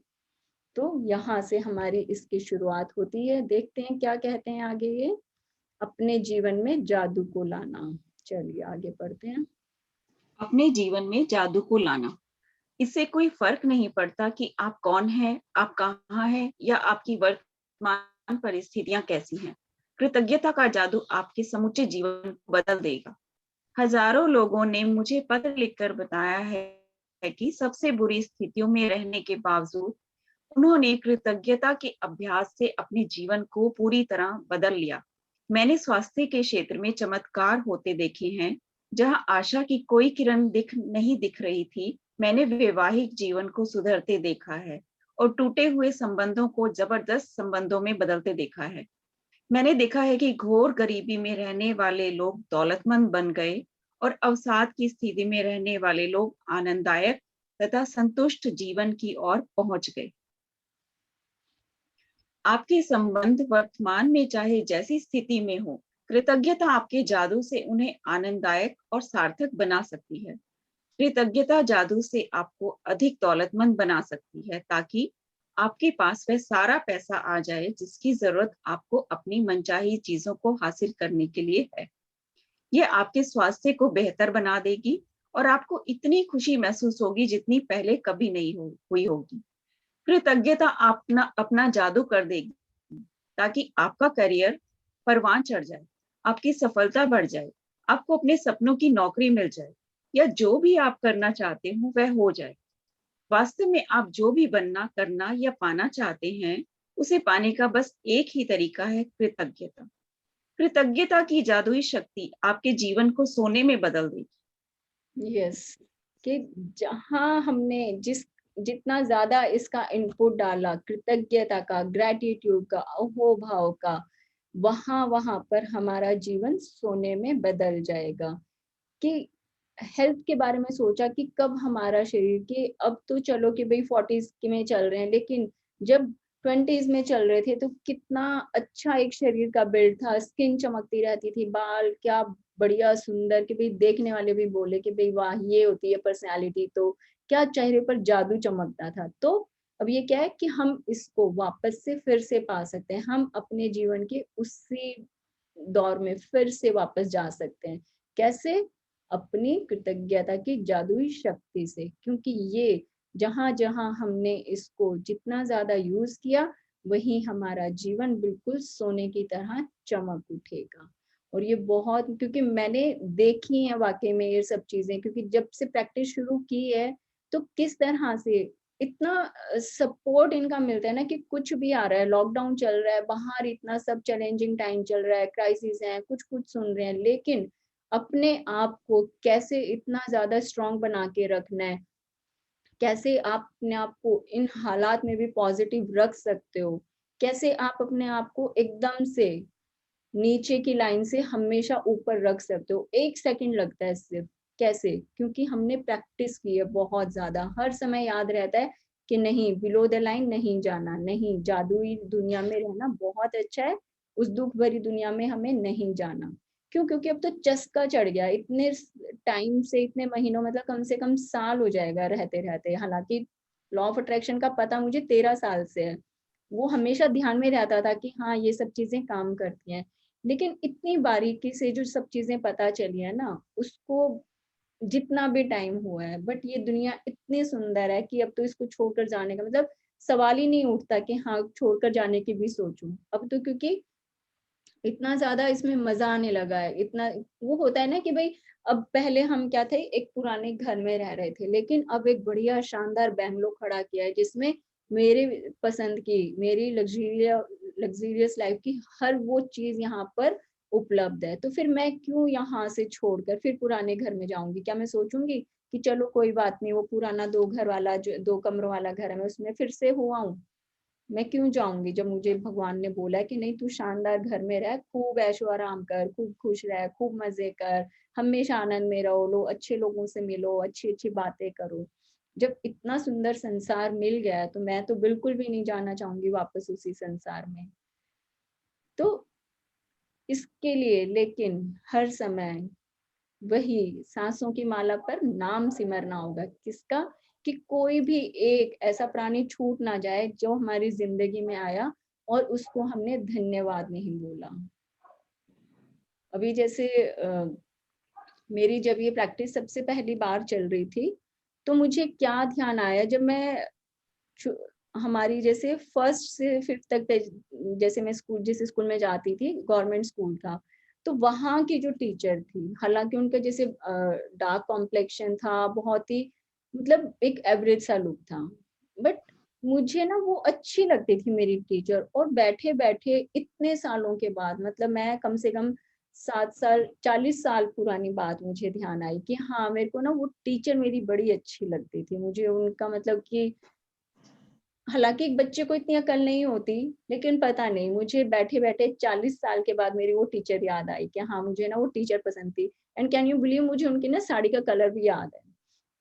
A: तो यहाँ से हमारी इसकी शुरुआत होती है। देखते हैं क्या कहते हैं आगे ये, अपने जीवन में जादू को लाना। चलिए आगे पढ़ते हैं।
B: अपने जीवन में जादू को लाना। इससे कोई फर्क नहीं पड़ता कि आप कौन हैं, आप कहाँ हैं या आपकी वर्तमान परिस्थितियां कैसी हैं। कृतज्ञता का जादू आपके समूचे जीवन को बदल देगा। हजारों लोगों ने मुझे पत्र लिखकर बताया है कि सबसे बुरी स्थितियों में रहने के बावजूद उन्होंने कृतज्ञता के अभ्यास से अपने जीवन को पूरी तरह बदल लिया। मैंने स्वास्थ्य के क्षेत्र में चमत्कार होते देखे हैं। जहां आशा की कोई किरण नहीं दिख रही थी, मैंने वैवाहिक जीवन को सुधरते देखा है और टूटे हुए संबंधों को जबरदस्त संबंधों में बदलते देखा है। मैंने देखा है कि घोर गरीबी में रहने वाले लोग दौलतमंद बन गए और अवसाद की स्थिति में रहने वाले लोग आनंददायक तथा संतुष्ट जीवन की ओर पहुंच गए। आपके संबंध वर्तमान में चाहे जैसी स्थिति में हो, कृतज्ञता आपके जादू से उन्हें आनंददायक और सार्थक बना सकती है। कृतज्ञता जादू से आपको अधिक दौलतमंद बना सकती है ताकि आपके पास वह सारा पैसा आ जाए जिसकी जरूरत आपको अपनी मनचाही चीजों को हासिल करने के लिए है। यह आपके स्वास्थ्य को बेहतर बना देगी और आपको इतनी खुशी महसूस होगी जितनी पहले कभी नहीं हुई होगी। कृतज्ञता अपना जादू कर देगी ताकि आपका करियर परवान चढ़ जाए, आपकी सफलता बढ़ जाए, आपको अपने सपनों की नौकरी मिल जाए या जो भी आप करना चाहते हो वह हो जाए। वास्तव में आप जो भी बनना, करना या पाना चाहते हैं, उसे पाने का बस एक ही तरीका है, कृतज्ञता। कृतज्ञता की जादुई शक्ति आपके जीवन को सोने में बदल देगी।
A: यस, कि जहां हमने जितना ज्यादा इसका इनपुट डाला, कृतज्ञता का, ग्रेटिट्यूड का, अहोभाव का, वहां वहां पर हमारा जीवन सोने में बदल जाएगा। कि हेल्थ के बारे में सोचा कि कब हमारा शरीर के, अब तो चलो कि भाई 40s में चल रहे हैं, लेकिन जब 20s में चल रहे थे तो कितना अच्छा एक शरीर का बिल्ड था, स्किन चमकती रहती थी, बाल क्या बढ़िया सुंदर, कि भाई देखने वाले भी बोले कि भाई वाह ये होती है पर्सनालिटी, तो क्या चेहरे पर जादू चमकता था। तो अब ये क्या है कि हम इसको वापस से फिर से पा सकते हैं, हम अपने जीवन के उसी दौर में फिर से वापस जा सकते हैं। कैसे? अपनी कृतज्ञता की जादुई शक्ति से, क्योंकि ये जहां जहां हमने इसको जितना ज्यादा यूज किया, वही हमारा जीवन बिल्कुल सोने की तरह चमक उठेगा। और ये बहुत, क्योंकि मैंने देखी है वाकई में ये सब चीजें, क्योंकि जब से प्रैक्टिस शुरू की है तो किस तरह से इतना सपोर्ट इनका मिलता है ना, कि कुछ भी आ रहा है, लॉकडाउन चल रहा है, बाहर इतना सब चैलेंजिंग टाइम चल रहा है, क्राइसिस है, कुछ कुछ सुन रहे हैं, लेकिन अपने आप को कैसे इतना ज्यादा स्ट्रांग बना के रखना है, कैसे आप अपने आप को इन हालात में भी पॉजिटिव रख सकते हो, कैसे आप अपने आप को एकदम से नीचे की लाइन से हमेशा ऊपर रख सकते हो। 1 सेकंड लगता है सिर्फ। कैसे? क्योंकि हमने प्रैक्टिस की है बहुत ज्यादा, हर समय याद रहता है कि नहीं, बिलो द लाइन नहीं जाना, नहीं, जादुई दुनिया में रहना बहुत अच्छा है, उस दुख भरी दुनिया में हमें नहीं जाना। क्यों? क्योंकि अब तो चस्का चढ़ गया, इतने टाइम से, इतने महीनों, मतलब कम से कम साल हो जाएगा रहते रहते। हालांकि लॉ ऑफ अट्रैक्शन का पता मुझे 13 साल से है, वो हमेशा ध्यान में रहता था कि हाँ ये सब चीजें काम करती हैं, लेकिन इतनी बारीकी से जो सब चीजें पता चली है ना, उसको जितना भी टाइम हुआ है, बट ये दुनिया इतनी सुंदर है कि अब तो इसको छोड़कर जाने का मतलब सवाल ही नहीं उठता कि हाँ छोड़कर जाने की भी सोचूं अब तो, क्योंकि इतना ज्यादा इसमें मजा आने लगा है। इतना वो होता है ना कि भाई, अब पहले हम क्या थे, एक पुराने घर में रह रहे थे, लेकिन अब एक बढ़िया शानदार बंगलो खड़ा किया है जिसमें मेरे पसंद की, मेरी लग्जरियस लाइफ की हर वो चीज यहाँ पर उपलब्ध है। तो फिर मैं क्यों यहाँ से छोड़कर फिर पुराने घर में जाऊंगी? क्या मैं सोचूंगी कि चलो कोई बात नहीं, वो पुराना 2 घर वाला, जो 2 कमरों वाला घर है, मैं उसमें फिर से हुआ हूँ, मैं क्यों जाऊंगी? जब मुझे भगवान ने बोला है कि नहीं, तू शानदार घर में रह, खूब ऐशो आराम कर, खूब खुश रह, खूब मजे कर, हमेशा आनंद में रहो, लो अच्छे लोगों से मिलो, अच्छी अच्छी बातें करो। जब इतना सुंदर संसार मिल गया है तो मैं तो बिल्कुल भी नहीं जाना चाहूंगी वापस उसी संसार में। तो इसके लिए लेकिन हर समय वही सांसों की माला पर नाम सिमरना होगा। किसका? कि कोई भी एक ऐसा प्राणी छूट ना जाए जो हमारी जिंदगी में आया और उसको हमने धन्यवाद नहीं बोला। अभी जैसे मेरी जब ये प्रैक्टिस सबसे पहली बार चल रही थी, तो मुझे क्या ध्यान आया जब मैं हमारी जैसे फर्स्ट से फिफ्थ तक जैसे मैं जिस स्कूल में जाती थी, गवर्नमेंट स्कूल था, तो वहाँ की जो टीचर थी, हालांकि उनका जैसे डार्क कॉम्प्लेक्शन था, बहुत ही मतलब एक एवरेज सा लुक था, बट मुझे ना वो अच्छी लगती थी मेरी टीचर। और बैठे बैठे इतने सालों के बाद, मतलब मैं कम से कम 7 साल 40 साल पुरानी बात मुझे ध्यान आई कि हाँ, मेरे को ना वो टीचर मेरी बड़ी अच्छी लगती थी। मुझे उनका मतलब कि हालांकि एक बच्चे को इतनी अकल नहीं होती, लेकिन पता नहीं मुझे बैठे बैठे 40 साल के बाद मेरी वो टीचर याद आई कि हाँ, मुझे ना वो टीचर पसंद थी। एंड कैन यू बिलीव, मुझे उनकी ना साड़ी का कलर भी याद है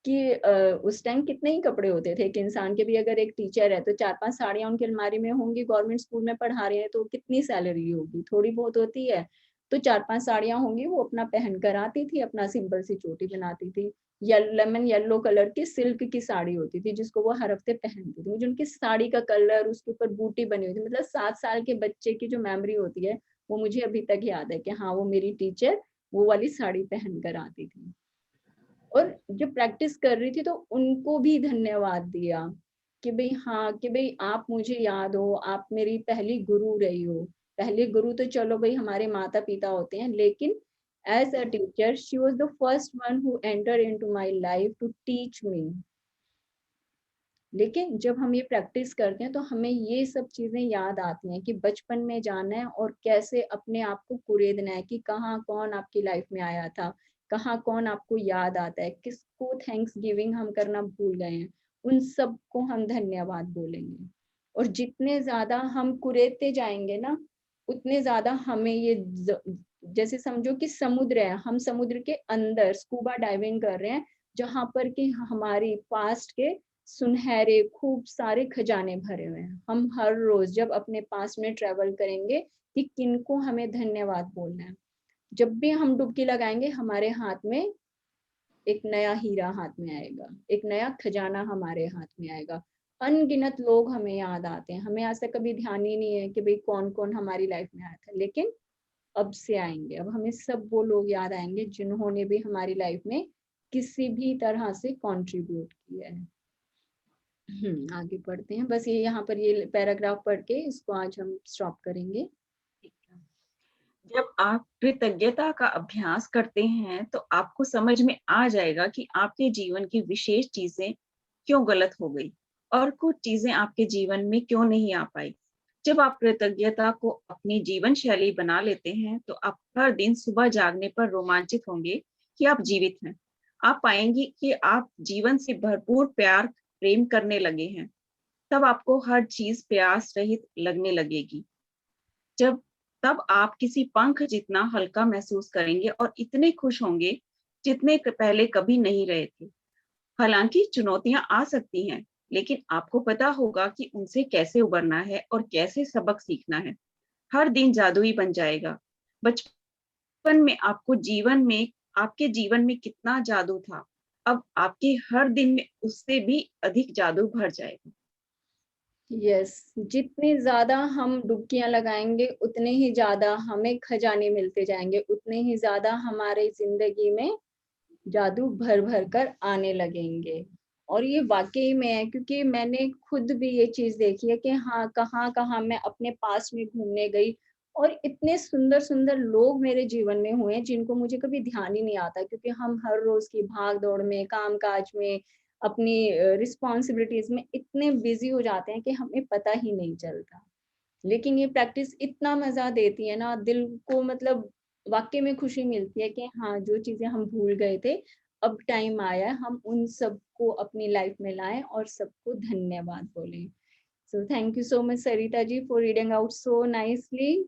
A: कि उस टाइम कितने ही कपड़े होते थे एक इंसान के भी। अगर एक टीचर है तो 4-5 साड़ियां उनकी अलमारी में होंगी, गवर्नमेंट स्कूल में पढ़ा रहे हैं तो कितनी सैलरी होगी, थोड़ी बहुत होती है। तो 4-5 साड़ियां होंगी, वो अपना पहन कर आती थी, अपना सिंपल सी चोटी बनाती थी। लेमन येलो कलर की सिल्क की साड़ी होती थी जिसको वो हर हफ्ते पहनती थी। मुझे उनकी साड़ी का कलर, उसके ऊपर बूटी बनी हुई थी, मतलब 7 साल के बच्चे की जो मेमोरी होती है वो मुझे अभी तक याद है कि हाँ, वो मेरी टीचर वो वाली साड़ी पहन कर आती थी। और जो प्रैक्टिस कर रही थी तो उनको भी धन्यवाद दिया कि भाई हाँ, कि भाई आप मुझे याद हो, आप मेरी पहली गुरु रही हो। पहले गुरु तो चलो भाई हमारे माता पिता होते हैं, लेकिन as a teacher she was the first one who entered into my life to teach me। लेकिन जब हम ये प्रैक्टिस करते हैं तो हमें ये सब चीजें याद आती हैं कि बचपन में जाना है और कैसे अपने आप को कुरेदना है कि कहाँ कौन आपकी लाइफ में आया था, कहाँ कौन आपको याद आता है, किसको थैंक्स गिविंग हम करना भूल गए हैं, उन सबको हम धन्यवाद बोलेंगे। और जितने ज्यादा हम कुरेदते जाएंगे ना, उतने ज्यादा हमें ये जैसे समझो कि समुद्र है, हम समुद्र के अंदर स्कूबा डाइविंग कर रहे हैं, जहां पर कि हमारी पास्ट के सुनहरे खूब सारे खजाने भरे हुए हैं। हम हर रोज जब अपने पास में ट्रेवल करेंगे कि किनको हमें धन्यवाद बोलना है। जब भी हम डुबकी लगाएंगे हमारे हाथ में एक नया हीरा हाथ में आएगा, एक नया खजाना हमारे हाथ में आएगा। अनगिनत लोग हमें याद आते हैं, हमें आज तक कभी ध्यान ही नहीं है कि भाई कौन कौन हमारी लाइफ में आया था, लेकिन अब से आएंगे। अब हमें सब वो लोग याद आएंगे जिन्होंने भी हमारी लाइफ में किसी भी तरह से कंट्रीब्यूट किया है। आगे पढ़ते हैं। बस ये यहाँ पर ये पैराग्राफ पढ़ के इसको आज हम स्टॉप करेंगे।
B: जब आप कृतज्ञता का अभ्यास करते हैं तो आपको समझ में आ जाएगा कि आपके जीवन की विशेष चीजें क्यों गलत हो गई और कुछ चीजें आपके जीवन में क्यों नहीं आ पाई। जब आप कृतज्ञता को अपनी जीवन शैली बना लेते हैं तो आप हर दिन सुबह जागने पर रोमांचित होंगे कि आप जीवित हैं। आप पाएंगे कि आप जीवन से भरपूर प्यार प्रेम करने लगे हैं। तब आपको हर चीज प्यास रहित लगने लगेगी। जब तब आप किसी पंख जितना हल्का महसूस करेंगे और इतने खुश होंगे जितने पहले कभी नहीं रहे थे। हालांकि चुनौतियां आ सकती हैं, लेकिन आपको पता होगा कि उनसे कैसे उबरना है और कैसे सबक सीखना है। हर दिन जादुई बन जाएगा। बचपन में आपके जीवन में कितना जादू था, अब आपके हर दिन में उससे भी अधिक जादू भर जाएगा।
A: यस, जितनी ज्यादा हम डुबकियां लगाएंगे उतने ही ज्यादा हमें खजाने मिलते जाएंगे, उतने ही ज्यादा हमारे जिंदगी में जादू भर भर कर आने लगेंगे। और ये वाकई में है, क्योंकि मैंने खुद भी ये चीज देखी है कि हाँ, कहाँ कहाँ मैं अपने पास में घूमने गई और इतने सुंदर सुंदर लोग मेरे जीवन में हुए जिनको मुझे कभी ध्यान ही नहीं आता, क्योंकि हम हर रोज की भाग दौड़ में, काम काज में, अपनी रिस्पॉन्सिबिलिटीज में इतने बिजी हो जाते हैं कि हमें पता ही नहीं चलता। लेकिन ये प्रैक्टिस इतना मजा देती है ना, दिल को मतलब वाकई में खुशी मिलती है कि हाँ, जो चीजें हम भूल गए थे अब टाइम आया है हम उन सबको अपनी लाइफ में लाएं और सबको धन्यवाद बोलें। So thank you so much Sarita ji for reading out so nicely.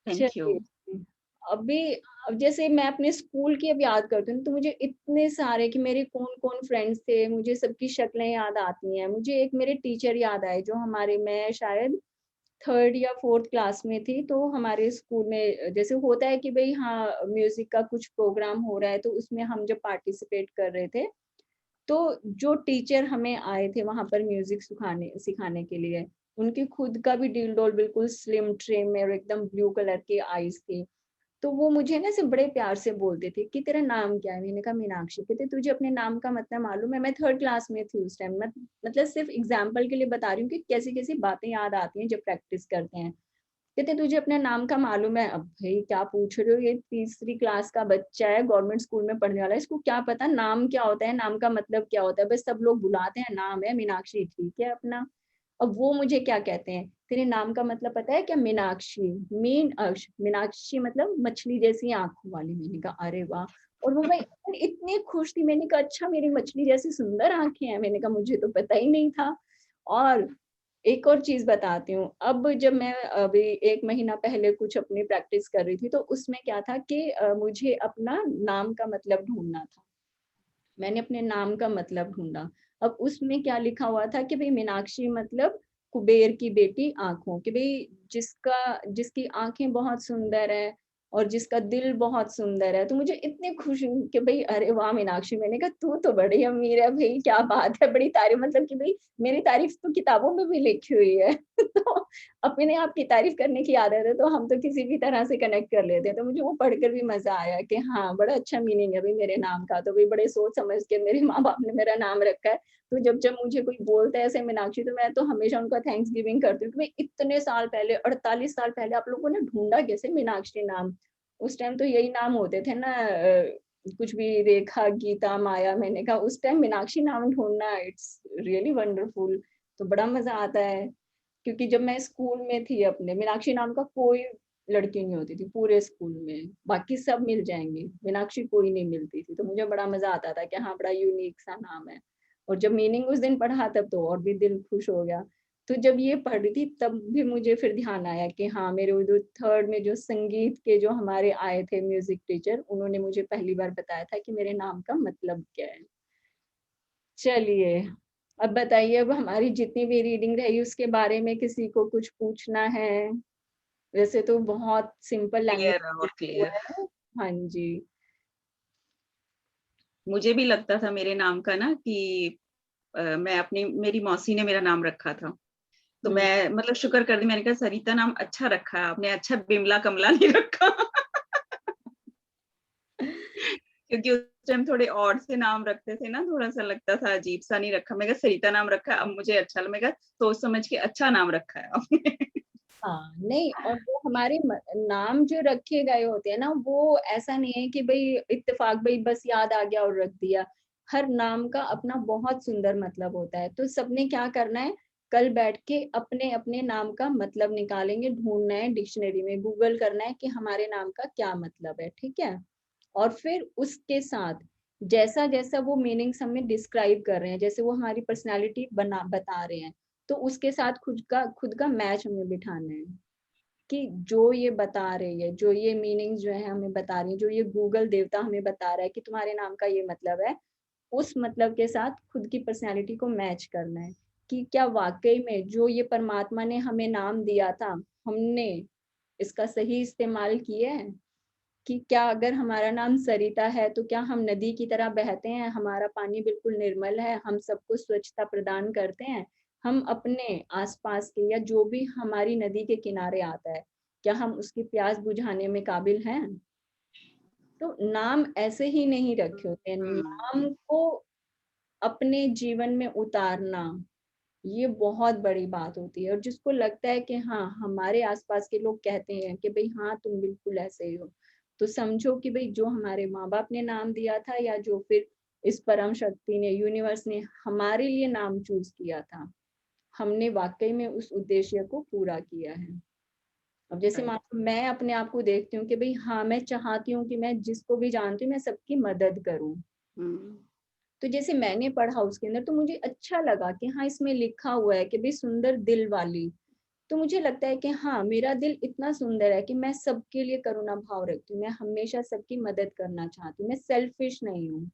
B: Thank you.
A: चलिए, अभी अब जैसे मैं अपने स्कूल की अब याद करती हूँ तो मुझे इतने सारे कि मेरे कौन कौन फ्रेंड्स थे, मुझे सबकी शक्लें याद आती हैं। मुझे एक मेरे टीचर याद आए जो हमारे, मैं शायद थर्ड या फोर्थ क्लास में थी, तो हमारे स्कूल में जैसे होता है कि भाई हाँ, म्यूजिक का कुछ प्रोग्राम हो रहा है तो उसमें हम जब पार्टिसिपेट कर रहे थे, तो जो टीचर हमें आए थे वहां पर म्यूजिक सिखाने के लिए, उनकी खुद का भी डील डोल बिल्कुल स्लिम ट्रिम और एकदम ब्लू कलर की आईज थी। तो वो मुझे ना सिर्फ बड़े प्यार से बोलते थे कि तेरा नाम क्या है? मैंने कहा मीनाक्षी। कहते तुझे अपने नाम का मतलब मालूम है? मैं 3rd क्लास में थी उस टाइम। मतलब सिर्फ एग्जाम्पल के लिए बता रही हूँ कि कैसी-कैसी बातें याद आती हैं जब प्रैक्टिस करते हैं। कहते तुझे अपने नाम का मालूम है? अब भाई क्या पूछ रहे हो, ये तीसरी क्लास का बच्चा है, गवर्नमेंट स्कूल में पढ़ने वाला है, इसको क्या पता नाम क्या होता है, नाम का मतलब क्या होता है? बस सब लोग बुलाते हैं, नाम है मीनाक्षी, ठीक है अपना। अब वो मुझे क्या कहते हैं, तेरे नाम का मतलब पता है क्या? मीनाक्षी। मीनाक्षी मतलब मछली जैसी आंखों वाली। मैंने कहा अरे वाह। और वो मैं इतनी खुश थी, मैंने कहा अच्छा मेरी मछली जैसी सुंदर आंखें हैं। मैंने कहा मुझे तो पता ही नहीं था। और एक और चीज़ बताती हूँ, अब जब मैं अभी 1 महीना पहले कुछ अपनी प्रैक्टिस कर रही थी, तो उसमें क्या था कि मुझे अपना नाम का मतलब ढूँढना था। मैंने अपने नाम का मतलब ढूँढा। अब उसमें क्या लिखा हुआ था कि भई मीनाक्षी मतलब कुबेर की बेटी आँखों, कि भई जिसकी आँखें बहुत सुंदर हैं और जिसका दिल बहुत सुंदर है। तो मुझे इतनी खुशी हुई कि भई अरे वाह मीनाक्षी! मैंने कहा तू तो बड़ी अमीर है भई, क्या बात है, बड़ी तारीफ़, मतलब कि भई मेरी तारीफ़ तो किताबों में भी लिखी हुई है। तो अपने आप की तारीफ़ करने की आदत है, तो हम तो किसी भी तरह से कनेक्ट कर लेते हैं। तो मुझे वो पढ़कर भी मज़ा आया कि हाँ, बड़ा अच्छा मीनिंग है भई मेरे नाम का, तो भई बड़े सोच समझ के मेरे माँ-बाप ने मेरा नाम रखा है। तो जब मुझे कोई बोलता है ऐसे मीनाक्षी, तो मैं तो हमेशा उनका थैंक्स गिविंग करती हूँ कि भई इतने साल पहले, 48 साल पहले आप लोगों ने ढूँढा कैसे मीनाक्षी नाम? उस टाइम तो यही नाम होते थे ना, कुछ भी रेखा, गीता, माया। मैंने कहा उस टाइम मीनाक्षी नाम ढूँढना, इट्स रियली वंडरफुल। तो बड़ा मज़ा आता है। क्योंकि जब मैं स्कूल में थी अपने, मीनाक्षी नाम का कोई लड़की नहीं होती थी पूरे स्कूल में, बाकी सब मिल जाएँगी, मीनाक्षी कोई नहीं मिलती थी, तो मुझे बड़ा मज़ा आता था कि हाँ, बड़ा यूनिक सा नाम है। और जब मीनिंग उस दिन पढ़ा तब तो और भी दिल खुश हो गया। तो जब ये पढ़ रही थी तब भी मुझे फिर ध्यान आया कि हाँ, मेरे वो जो 3rd में जो संगीत के जो हमारे आए थे म्यूज़िक टीचर, उन्होंने मुझे पहली बार बताया था कि मेरे नाम का मतलब क्या है। चलिए, अब बताइए, अब हमारी जितनी भी रीडिंग रही उसके बारे में किसी को कुछ पूछना है? वैसे तो बहुत सिंपल
B: क्लियर
A: लैंग्वेज
B: और
A: हुआ
B: क्लियर।
A: है। हाँ जी।
B: मुझे भी लगता था मेरे नाम का ना कि मेरी मौसी ने मेरा नाम रखा था। तो
A: हुँ।
B: मैं मतलब शुक्र कर दी, मैंने कहा सरिता नाम अच्छा रखा है आपने, अच्छा बिमला कमला नहीं रखा। क्योंकि उस टाइम थोड़े ऑड से नाम रखते थे ना, थोड़ा-सा लगता था अजीब-सा नहीं रखा। मैं कहा सरिता नाम रखा है, अब मुझे अच्छा लगा। मैं कहा सोच समझ के अच्छा नाम रखा है आपने।
A: हाँ, नहीं, और वो हमारे नाम जो रखे गए होते हैं ना, वो ऐसा नहीं है कि भई इत्तेफ़ाक भई बस याद आ गया और रख दिया। हर नाम का अपना बहुत सुंदर मतलब होता है। तो सबने क्या करना है, कल बैठ के अपने-अपने नाम का मतलब निकालेंगे, ढूँढना है डिक्शनरी में, गूगल करना है कि हमारे नाम का क्या मतलब है, ठीक है? और फिर उसके साथ जैसा-जैसा वो मीनिंग्स हमें डिस्क्राइब कर रहे हैं, जैसे वो हमारी पर्सनैलिटी बता रहे हैं, तो उसके साथ खुद का मैच हमें बिठाना है, कि जो ये बता रही है, जो ये मीनिंग्स जो है हमें बता रही है, जो ये गूगल देवता हमें बता रहा है कि तुम्हारे नाम का ये मतलब है, उस मतलब के साथ खुद की पर्सनैलिटी को मैच करना है, कि क्या वाक़ई में जो ये परमात्मा ने हमें नाम दिया था, हमने इसका सही इस्तेमाल किया है? कि क्या अगर हमारा नाम सरिता है, तो क्या हम नदी की तरह बहते हैं, हमारा पानी बिल्कुल निर्मल है, हम सबको स्वच्छता प्रदान करते हैं? हम अपने आस-पास के या जो भी हमारी नदी के किनारे आता है, क्या हम उसकी प्यास बुझाने में काबिल हैं? तो नाम ऐसे ही नहीं रखे होते हैं,
B: हुँ।
A: नाम को अपने जीवन में उतारना, ये बहुत बड़ी बात होती है। और जिसको लगता है कि हाँ, हमारे आस-पास के लोग कहते हैं कि भई हाँ, तुम बिल्कुल ऐसे ही हो, तो समझो कि भई जो हमारे माँ-बाप ने नाम दिया था या जो फिर इस परम शक्ति ने, यूनिवर्स ने हमारे लिए नाम चूज़ किया था, हमने वाक़ई में उस उद्देश्य को पूरा किया है। अब जैसे मान
B: राइट।
A: लो मैं अपने आप को देखती हूँ कि भई हाँ, मैं चाहती हूँ कि मैं जिसको भी जानती हूँ, मैं सबकी मदद करूँ।
B: हुँ।
A: तो जैसे मैंने पढ़ा उसके अंदर, तो मुझे अच्छा लगा कि हाँ, इसमें लिखा हुआ है कि भई सुंदर दिल वाली। तो मुझे लगता है कि हाँ, मेरा दिल इतना सुंदर है कि मैं सबके लिए करुणा भाव रखती हूँ, मैं हमेशा सबकी मदद करना चाहती हूँ, मैं सेल्फिश नहीं हूँ,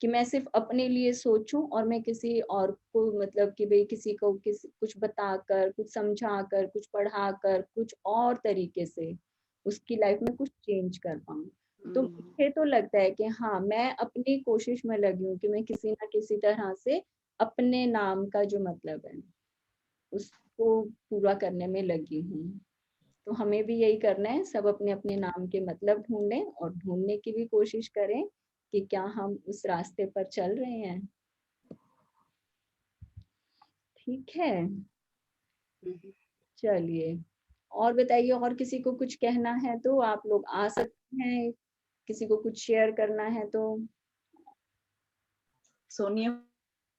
A: कि मैं सिर्फ़ अपने लिए सोचूँ और मैं किसी और को, मतलब कि भई किसी को कुछ बताकर, कुछ समझाकर, कुछ पढ़ाकर, कुछ और तरीके से उसकी लाइफ़ में कुछ चेंज कर पाऊँ। तो
B: हुँ।
A: मुझे तो लगता है कि हाँ, मैं अपनी कोशिश में लगी हूँ कि मैं किसी न किसी तरह से अपने नाम का जो मतलब है, उसको पूरा करने में लगी हूँ। तो हमें भी यही करना है, सब अपने अपने नाम के मतलब ढूंढें और ढूंढने की भी कोशिश करें कि क्या हम उस रास्ते पर चल रहे हैं। ठीक है, चलिए और बताइए, और किसी को कुछ कहना है तो आप लोग आ सकते हैं, किसी को कुछ शेयर करना है तो।
B: सोनिया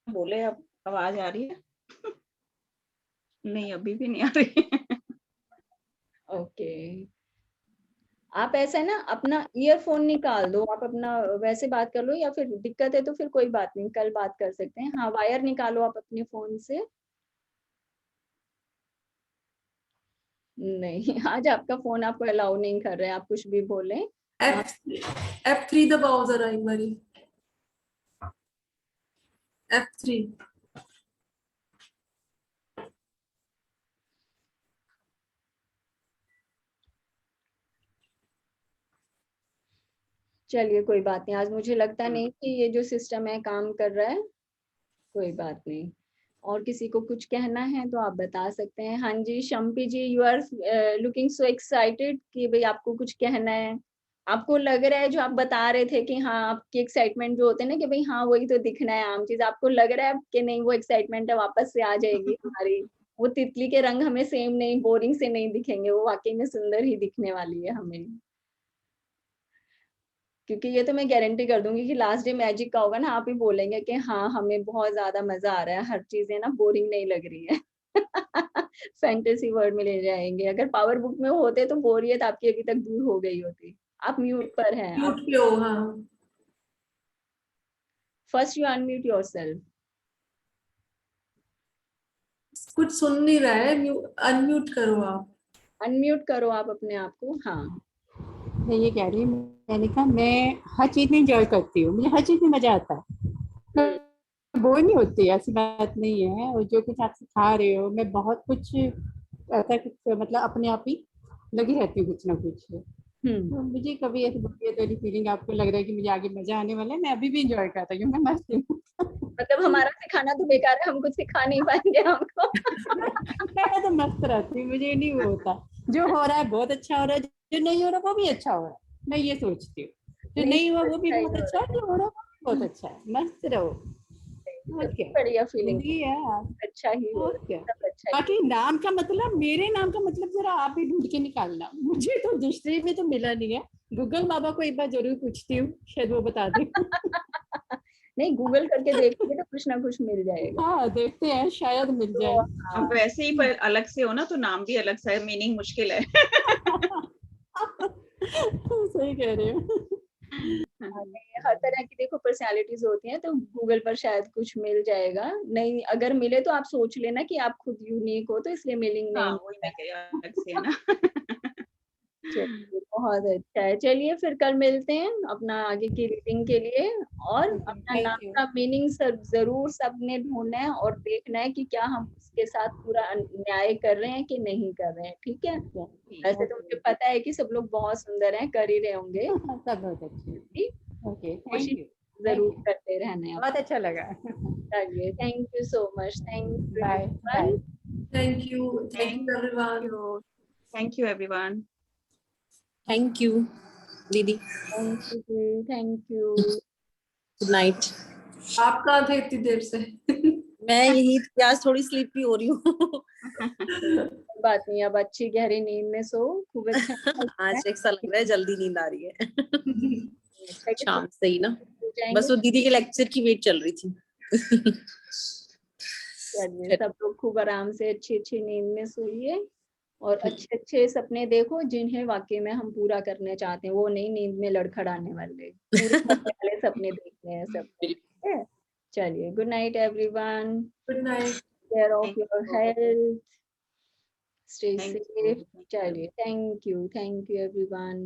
B: बोले, अब आवाज आ रही है? नहीं, अभी भी नहीं आ रही है।
A: ओके, आप ऐसा है ना, अपना ईयरफोन निकाल दो, आप अपना वैसे बात कर लो, या फिर दिक्कत है तो फिर कोई बात नहीं, कल बात कर सकते हैं। हाँ, वायर निकालो आप अपने फोन से। नहीं, आज आपका फोन आपको अलाउ नहीं कर रहे हैं, आप कुछ भी बोलें।
E: F3 दबाओ जरा एक बारी। F3।
A: चलिए कोई बात नहीं, आज मुझे लगता नहीं कि ये जो सिस्टम है काम कर रहा है। कोई बात नहीं, और किसी को कुछ कहना है तो आप बता सकते हैं। हाँ जी, Shampi ji, you are looking so excited कि भाई आपको कुछ कहना है। आपको लग रहा है, जो आप बता रहे थे कि हाँ, आपकी एक्साइटमेंट जो होते हैं ना कि भाई हाँ वही तो दिखना है आम चीज, आपको लग रहा है कि नहीं वो एक्साइटमेंट है वापस से आ जाएगी हमारी। वो तितली के रंग हमें सेम नहीं, बोरिंग से नहीं दिखेंगे, वो वाकई में सुंदर ही दिखने वाली है हमें। क्योंकि ये तो मैं गारंटी कर दूंगी कि लास्ट डे मैजिक का होगा ना, आप ही बोलेंगे कि हाँ हमें बहुत ज्यादा मजा आ रहा है, हर चीजें ना बोरिंग नहीं लग रही है। फैंटेसी वर्ल्ड में ले जाएंगे। अगर पावर बुक में होते तो बोरियत आपकी अभी तक दूर हो गई होती। आप म्यूट पर हैं।
E: म्यूट पे हो। हाँ,
A: फर्स्ट यू अनम्यूट योरसेल्फ।
E: कुछ सुन नहीं रहा है, अनम्यूट करो आप।
A: अनम्यूट करो आप अपने आप को। हाँ,
D: मैं ये कह रही हूँ, मैंने कहा मैं हर चीज में इंजॉय करती हूँ, मुझे हर चीज में मजा आता है,
A: हम्म,
D: बोर नहीं होती, ऐसी बात नहीं है। और जो कुछ आप सिखा रहे हो, मैं बहुत कुछ ऐसा कुछ मतलब अपने आप ही लगी रहती हूँ कुछ ना कुछ। तो मुझे कभी ऐसी बोरियत वाली फीलिंग आपको लग रहा है कि मुझे आगे मजा आने वाला है, मैं अभी भी इंजॉय करता हूँ, मैं मस्त हूँ।
A: मतलब हमारा सिखाना तो बेकार है, हम कुछ सिखा नहीं पाएंगे हमको।
D: मैं तो मस्त रहती हूँ, मुझे नहीं वो होता। जो हो रहा है बहुत अच्छा हो रहा है, जो नहीं हो रहा वो भी अच्छा हो रहा है, मैं ये सोचती हूँ। जो
A: नहीं,
D: नहीं हुआ
A: सब
D: वो भी
A: अच्छा ही
D: बहुत
A: हो
D: अच्छा
A: रहा
D: है, जो हो रहा है वो भी बहुत अच्छा है, मस्त रहो।
A: है।
D: और
A: सबसे
D: क्या,
A: बढ़िया फीलिंग
D: जिंदगी है यार।
A: अच्छा ही हो
D: और
A: रहा
D: क्या,
A: है, सब अच्छा ही हो
D: बाकी नाम का मतलब, मेरे नाम का मतलब जरा आप ही ढूंढ के निकालना, मुझे तो डिक्शनरी में तो मिला नहीं है। गूगल बाबा को एक बार जरूर पूछती हूँ, शायद वो बता दे।
A: रहा। नहीं, गूगल करके देखोगे तो कुछ ना कुछ मिल जाएगा।
D: हाँ, देखते हैं, शायद मिल
A: तो
D: जाए।
A: हाँ,
B: वैसे ही पर अलग से हो ना तो नाम भी अलग सा है, मीनिंग मुश्किल है।
D: सही कह रहे हो।
A: हर तरह की देखो पर्सनालिटीज होती हैं, तो गूगल पर शायद कुछ मिल जाएगा। नहीं, अगर मिले तो आप सोच लेना कि आप खुद यूनिक हो, तो इसलिए मिलिंग
B: हाँ,
A: नहीं
B: वही
A: मिला
B: मैं कह रही, अलग से है ना।
A: है। चलिए बहुत अच्छा है, चलिए फिर कल मिलते हैं अपना आगे की रीडिंग के लिए। और अपना नाम
D: थैंक यू।
A: का मीनिंग सब जरूर सबने ढूंढना है और देखना है कि क्या हम उसके साथ पूरा न्याय कर रहे हैं कि नहीं कर रहे हैं। ठीक है,
B: ठीक
A: वैसे तो मुझे पता है कि सब लोग बहुत सुंदर हैं, कर ही रहे होंगे।
D: सब बहुत अच्छे।
A: ठीक,
D: ओके, थैंक
A: कोशिश
D: यू।
A: जरूर
D: थैंक यू,
A: करते रहना है।
D: बहुत अच्छा लगा।
A: चलिए, thank you so much, thank you
D: bye
A: everyone.
D: Bye.
E: Thank you
B: thank
E: everyone.
B: You, thank you everyone.
F: Thank you दीदी।
A: Thank you, thank you.
F: Good night.
E: आप कहाँ थे इतनी देर से?
F: मैं यही थी, आज थोड़ी स्लीपी हो रही हूँ।
A: बात नहीं, अब अच्छी गहरी नींद में सो, खूब अच्छा है।
F: आज ऐसा लग रहा है जल्दी नींद आ रही है।
A: अच्छा कि
F: शाम से ही ना,
A: हो जाएंगे।
F: बस वो दीदी के लेक्चर की वेट चल रही थी।
A: चलिए, सब लोग खूब आराम से अच्छी अच्छी नींद में सोइए और अच्छे अच्छे सपने देखो, जिन्हें वाकई में हम पूरा करना चाहते हैं। वो नहीं नींद में लड़खड़ाने वाले, पूरे करने वाले सपने देखने हैं सबको। ठीक है, चलिए, good night everyone,
E: good night.
A: Care of
B: thank
A: your
B: you,
A: health, stay
B: thank
A: safe.
B: You.
A: चलिए, थैंक यू एवरीवन।